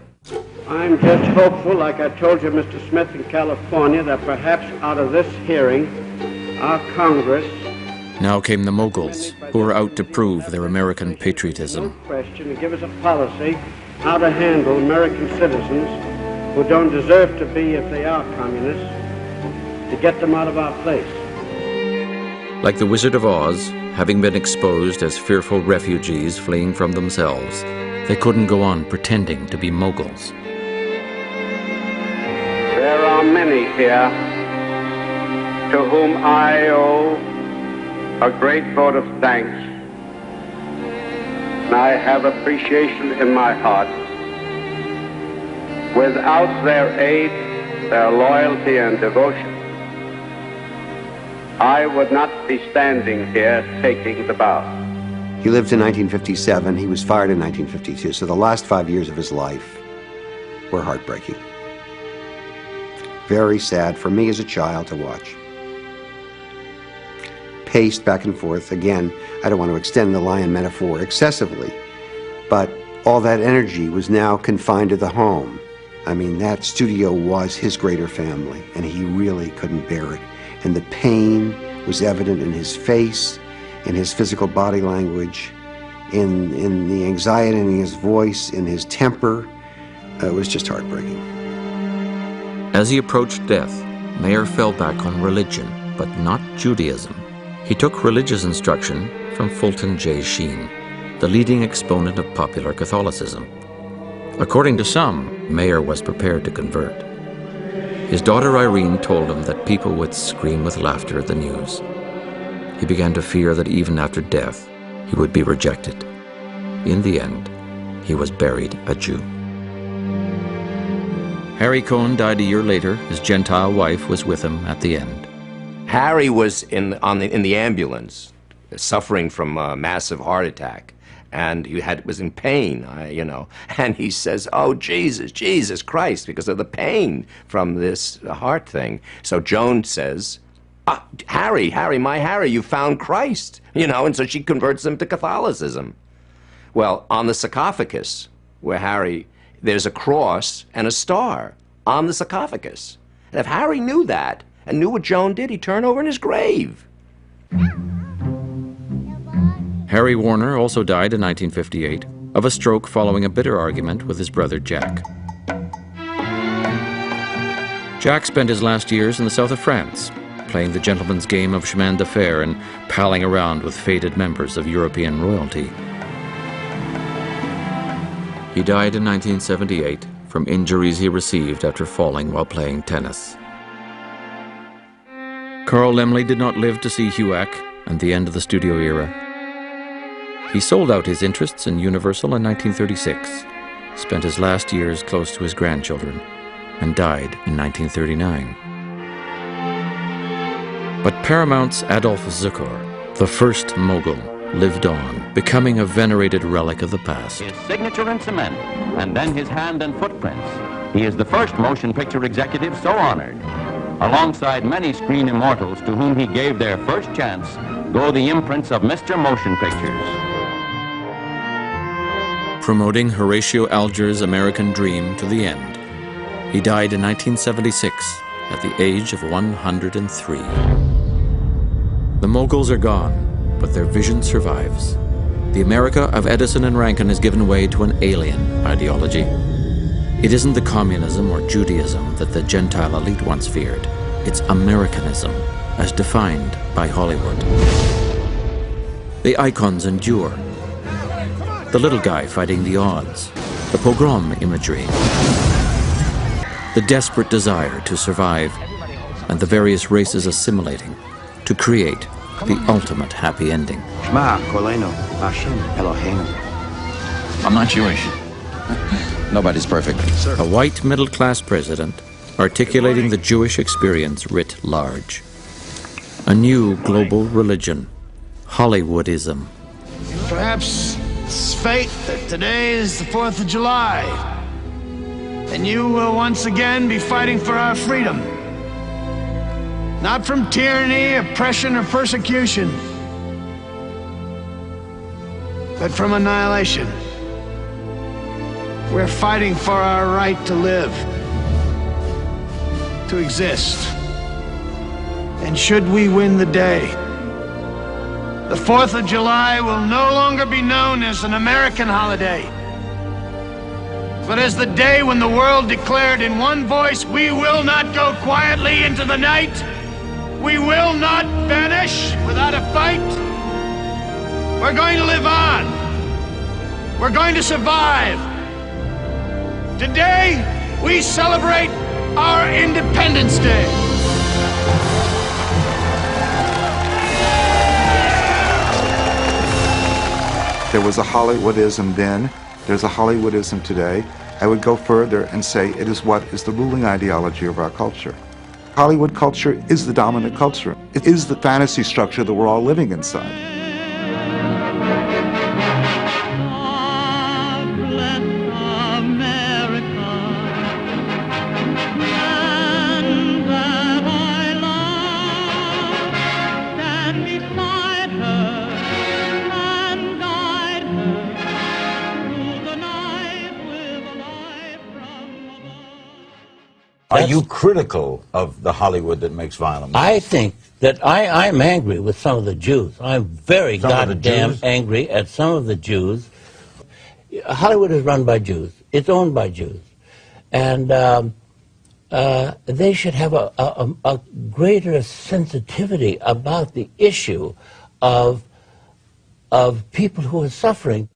I'm just hopeful, like I told you, Mr. Smith, in California, that perhaps out of this hearing, our Congress... Now came the moguls, who were out to prove their American patriotism. ...question to give us a policy how to handle American citizens who don't deserve to be if they are communists, to get them out of our place. Like the Wizard of Oz, having been exposed as fearful refugees fleeing from themselves, they couldn't go on pretending to be moguls. There are many here to whom I owe a great vote of thanks, and I have appreciation in my heart. Without their aid, their loyalty and devotion, I would not be standing here taking the bow. He lived in 1957. He was fired in 1952. So the last 5 years of his life were heartbreaking. Very sad for me as a child to watch. Paced back and forth. Again, I don't want to extend the lion metaphor excessively, but all that energy was now confined to the home. I mean, that studio was his greater family, and he really couldn't bear it. And the pain was evident in his face, in his physical body language, in the anxiety in his voice, in his temper. It was just heartbreaking. As he approached death, Mayer fell back on religion, but not Judaism. He took religious instruction from Fulton J. Sheen, the leading exponent of popular Catholicism. According to some, Mayer was prepared to convert. His daughter Irene told him that people would scream with laughter at the news. He began to fear that even after death, he would be rejected. In the end, he was buried a Jew. Harry Cohn died a year later. His Gentile wife was with him at the end. Harry was in the ambulance, suffering from a massive heart attack, and he was in pain, and he says, "Oh, Jesus Christ," because of the pain from this heart thing. So Joan says, Harry, my Harry, you found Christ," and so she converts him to Catholicism. Well, on the sarcophagus, where Harry, there's a cross and a star on the sarcophagus. And if Harry knew that, and knew what Joan did, he'd turn over in his grave. Harry Warner also died in 1958 of a stroke following a bitter argument with his brother Jack. Jack spent his last years in the south of France, playing the gentleman's game of chemin de fer and palling around with faded members of European royalty. He died in 1978 from injuries he received after falling while playing tennis. Carl Laemmle did not live to see HUAC and the end of the studio era. He sold out his interests in Universal in 1936, spent his last years close to his grandchildren, and died in 1939. But Paramount's Adolph Zukor, the first mogul, lived on, becoming a venerated relic of the past. His signature in cement, and then his hand and footprints. He is the first motion picture executive so honored. Alongside many screen immortals to whom he gave their first chance, go the imprints of Mr. Motion Pictures. Promoting Horatio Alger's American Dream to the end, he died in 1976 at the age of 103. The moguls are gone, but their vision survives. The America of Edison and Rankin has given way to an alien ideology. It isn't the communism or Judaism that the Gentile elite once feared. It's Americanism, as defined by Hollywood. The icons endure. The little guy fighting the odds, the pogrom imagery, the desperate desire to survive, and the various races assimilating to create the ultimate happy ending. I'm not Jewish. Nobody's perfect. A white middle-class president articulating the Jewish experience writ large. A new global religion, Hollywoodism. Perhaps it's fate that today is the 4th of July, and you will once again be fighting for our freedom. Not from tyranny, oppression, or persecution, but from annihilation. We're fighting for our right to live, to exist. And should we win the day, the 4th of July will no longer be known as an American holiday, but as the day when the world declared in one voice, we will not go quietly into the night. We will not vanish without a fight. We're going to live on. We're going to survive. Today, we celebrate our Independence Day. There was a Hollywoodism then, there's a Hollywoodism today. I would go further and say it is what is the ruling ideology of our culture. Hollywood culture is the dominant culture. It is the fantasy structure that we're all living inside. Are you critical of the Hollywood that makes violent movies? I think that I'm angry with some of the Jews. I'm very goddamn angry at some of the Jews. Hollywood is run by Jews. It's owned by Jews. And they should have a greater sensitivity about the issue of people who are suffering.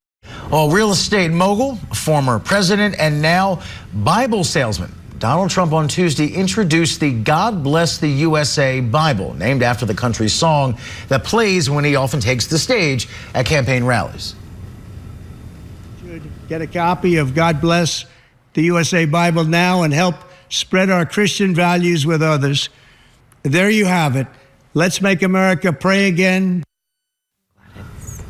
Well, real estate mogul, former president, and now Bible salesman. Donald Trump on Tuesday introduced the God Bless the USA Bible, named after the country's song that plays when he often takes the stage at campaign rallies. Should get a copy of God Bless the USA Bible now and help spread our Christian values with others. There you have it. Let's make America pray again.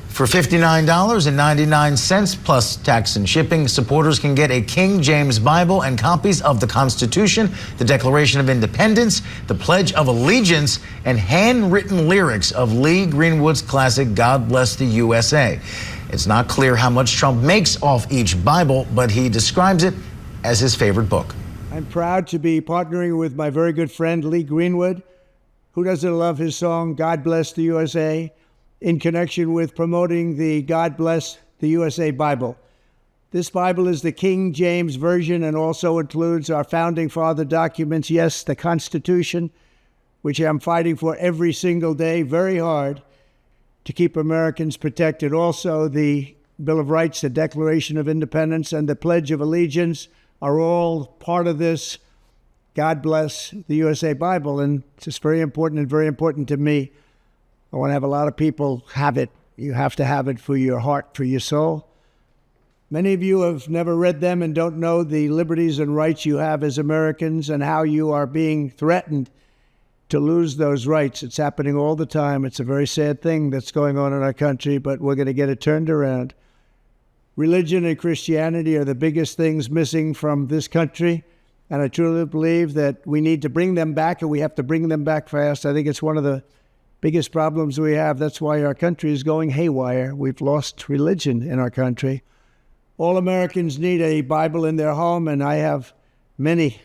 For $59.99 plus tax and shipping, supporters can get a King James Bible and copies of the Constitution, the Declaration of Independence, the Pledge of Allegiance, and handwritten lyrics of Lee Greenwood's classic God Bless the USA. It's not clear how much Trump makes off each Bible, but he describes it as his favorite book. I'm proud to be partnering with my very good friend Lee Greenwood. Who doesn't love his song, God Bless the USA? In connection with promoting the God Bless the USA Bible. This Bible is the King James Version and also includes our Founding Father documents, yes, the Constitution, which I'm fighting for every single day, very hard, to keep Americans protected. Also, the Bill of Rights, the Declaration of Independence, and the Pledge of Allegiance are all part of this. God Bless the USA Bible, and it's just very important and very important to me. I want to have a lot of people have it. You have to have it for your heart, for your soul. Many of you have never read them and don't know the liberties and rights you have as Americans and how you are being threatened to lose those rights. It's happening all the time. It's a very sad thing that's going on in our country, but we're going to get it turned around. Religion and Christianity are the biggest things missing from this country, and I truly believe that we need to bring them back, and we have to bring them back fast. I think it's one of the biggest problems we have. That's why our country is going haywire. We've lost religion in our country. All Americans need a Bible in their home, and I have many.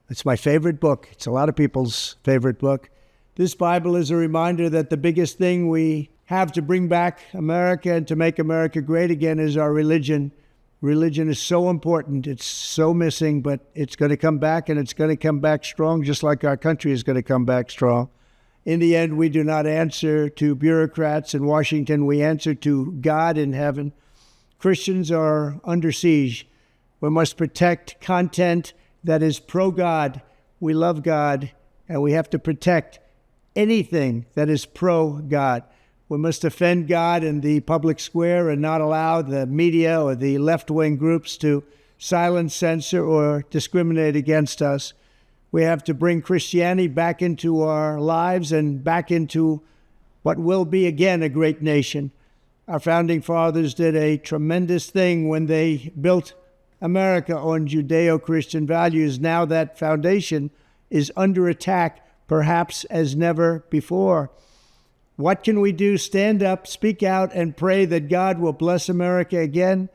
It's my favorite book. It's a lot of people's favorite book. This Bible is a reminder that the biggest thing we have to bring back America and to make America great again is our religion. Religion is so important. It's so missing, but it's going to come back, and it's going to come back strong, just like our country is going to come back strong. In the end, we do not answer to bureaucrats in Washington. We answer to God in heaven. Christians are under siege. We must protect content that is pro-God. We love God, and we have to protect anything that is pro-God. We must defend God in the public square and not allow the media or the left-wing groups to silence, censor, or discriminate against us. We have to bring Christianity back into our lives and back into what will be again a great nation. Our founding fathers did a tremendous thing when they built America on Judeo-Christian values. Now that foundation is under attack, perhaps as never before. What can we do? Stand up, speak out, and pray that God will bless America again.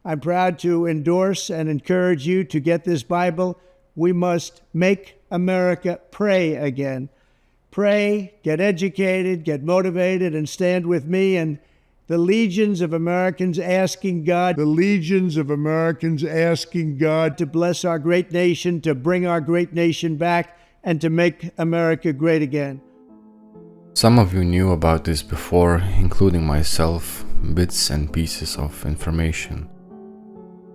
I'm proud to endorse and encourage you to get this Bible. We must make America pray again. Pray, get educated, get motivated, and stand with me and the legions of Americans asking God to bless our great nation, to bring our great nation back, and to make America great again. Some of you knew about this before, including myself, bits and pieces of information.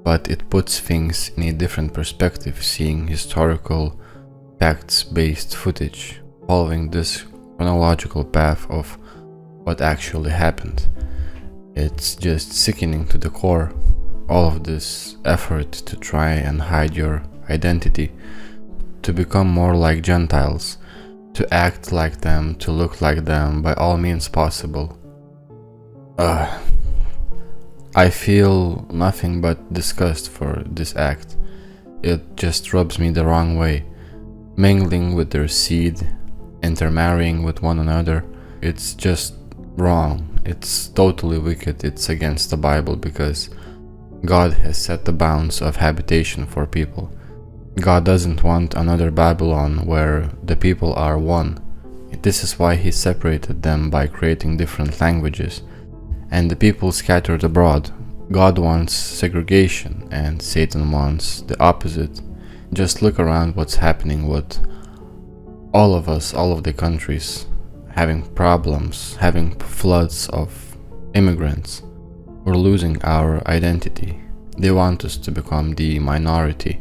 But it puts things in a different perspective, seeing historical, facts-based footage, following this chronological path of what actually happened. It's just sickening to the core, all of this effort to try and hide your identity, to become more like Gentiles, to act like them, to look like them, by all means possible. I feel nothing but disgust for this act. It just rubs me the wrong way. Mingling with their seed, intermarrying with one another, it's just wrong. It's totally wicked. It's against the Bible because God has set the bounds of habitation for people. God doesn't want another Babylon where the people are one. This is why He separated them by creating different languages, and the people scattered abroad. God wants segregation, and Satan wants the opposite. Just look around what's happening with all of us, all of the countries, having problems, having floods of immigrants. We're losing our identity. They want us to become the minority.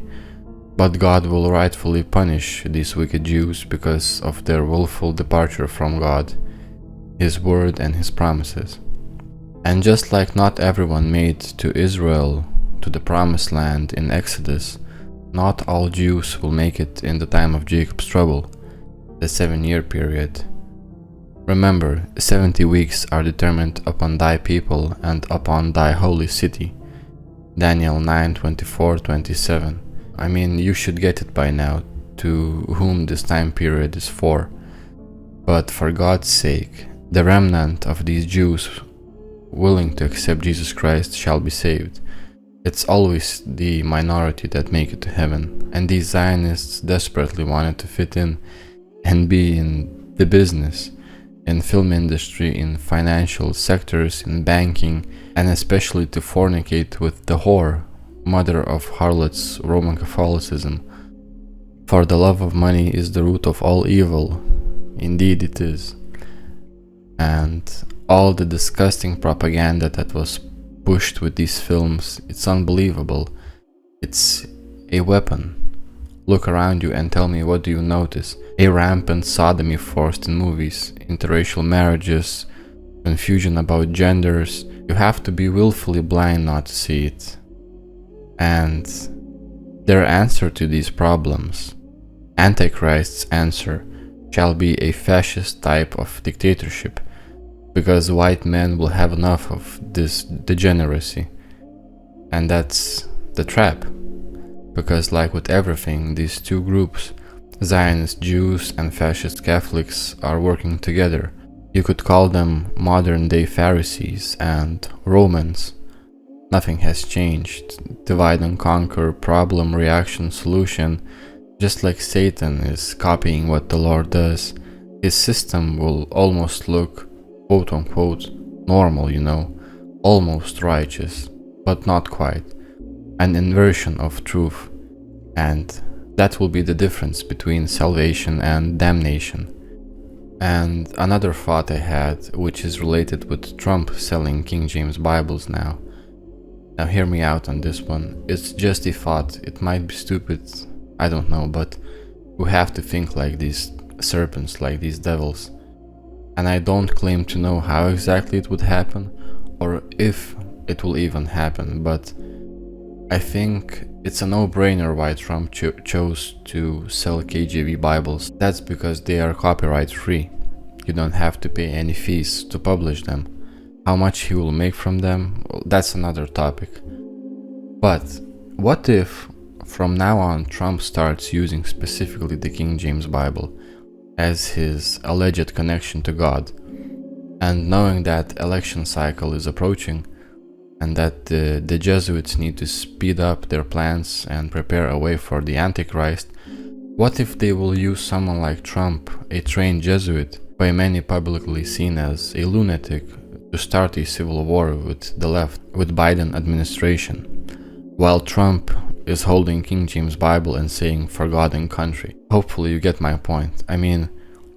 But God will rightfully punish these wicked Jews because of their willful departure from God, His word and His promises. And just like not everyone made to Israel, to the promised land in Exodus, not all Jews will make it in the time of Jacob's trouble, the 7-year period. Remember, 70 weeks are determined upon thy people and upon thy holy city. Daniel 9:24-27. I mean, you should get it by now, to whom this time period is for. But for God's sake, the remnant of these Jews willing to accept Jesus Christ shall be saved. It's always the minority that make it to heaven, and these Zionists desperately wanted to fit in and be in the business, in film industry, in financial sectors, in banking, and especially to fornicate with the whore, mother of harlots, Roman Catholicism. For the love of money is the root of all evil. Indeed it is. And all the disgusting propaganda that was pushed with these films, it's unbelievable. It's a weapon. Look around you and tell me, what do you notice? A rampant sodomy forced in movies, interracial marriages, confusion about genders. You have to be willfully blind not to see it. And their answer to these problems, Antichrist's answer, shall be a fascist type of dictatorship, because white men will have enough of this degeneracy. And that's the trap, because like with everything, these two groups, Zionist Jews and fascist Catholics, are working together. You could call them modern-day Pharisees and Romans. Nothing has changed. Divide and conquer, problem, reaction, solution. Just like Satan is copying what the Lord does, his system will almost look, quote-unquote, normal, you know, almost righteous, but not quite. An inversion of truth, and that will be the difference between salvation and damnation. And another thought I had, which is related with Trump selling King James Bibles now. Now hear me out on this one. It's just a thought, it might be stupid, I don't know, but we have to think like these serpents, like these devils. And I don't claim to know how exactly it would happen, or if it will even happen, but I think it's a no-brainer why Trump chose to sell KJV Bibles. That's because they are copyright free. You don't have to pay any fees to publish them. How much he will make from them, well, that's another topic. But what if from now on Trump starts using specifically the King James Bible as his alleged connection to God, and knowing that election cycle is approaching, and that the Jesuits need to speed up their plans and prepare a way for the Antichrist, what if they will use someone like Trump, a trained Jesuit, by many publicly seen as a lunatic, to start a civil war with the left, with Biden administration, while Trump is holding King James Bible and saying "for God and country"? Hopefully you get my point. I mean,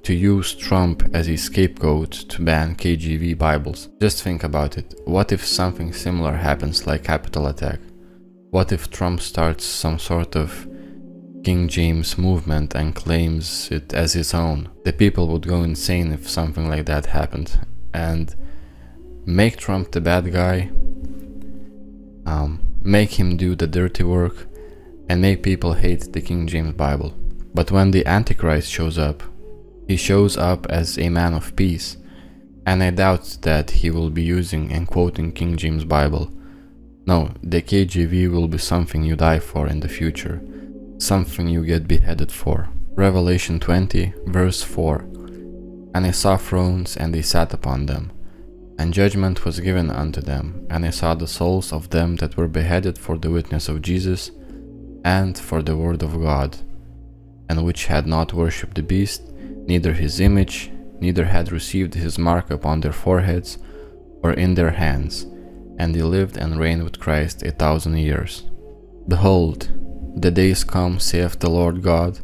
to use Trump as a scapegoat to ban KJV Bibles. Just think about it. What if something similar happens like Capitol attack? What if Trump starts some sort of King James movement and claims it as his own? The people would go insane if something like that happened. And make Trump the bad guy, make him do the dirty work, and make people hate the King James Bible. But when the Antichrist shows up, he shows up as a man of peace, and I doubt that he will be using and quoting King James Bible. No, the KJV will be something you die for in the future, something you get beheaded for. Revelation 20, verse 4. And I saw thrones, and they sat upon them, and judgment was given unto them, and I saw the souls of them that were beheaded for the witness of Jesus, and for the word of God, and which had not worshipped the beast, neither his image, neither had received his mark upon their foreheads or in their hands, and they lived and reigned with Christ 1,000 years. Behold, the days come, saith the Lord God,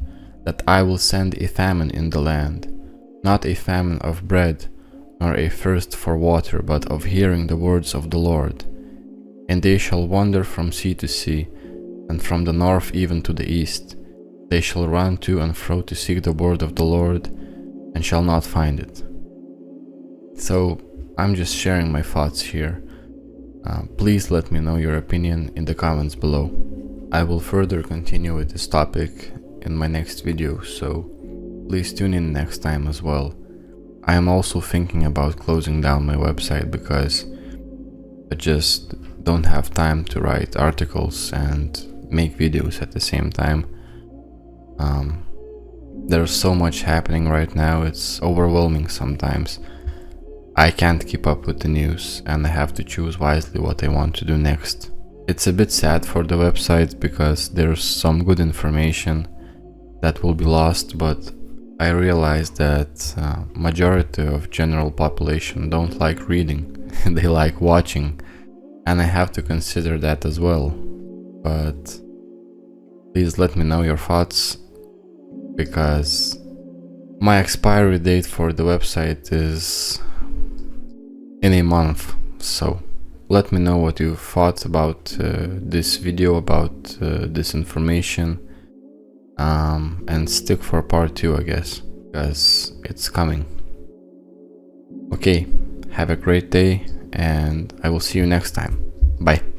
that I will send a famine in the land, not a famine of bread, nor a thirst for water, but of hearing the words of the Lord. And they shall wander from sea to sea, and from the north even to the east. They shall run to and fro to seek the word of the Lord, and shall not find it. So, I'm just sharing my thoughts here. Please let me know your opinion in the comments below. I will further continue with this topic in my next video, so please tune in next time as well. I am also thinking about closing down my website because I just don't have time to write articles and make videos at the same time. There's so much happening right now, it's overwhelming sometimes. I can't keep up with the news, and I have to choose wisely what I want to do next. It's a bit sad for the website because there's some good information that will be lost, but I realize that majority of general population don't like reading, they like watching, and I have to consider that as well. But please let me know your thoughts, because my expiry date for the website is in a month, so let me know what you thought about this video, about this information. and stick for part 2, I guess, because it's coming. Okay, have a great day, and I will see you next time. Bye.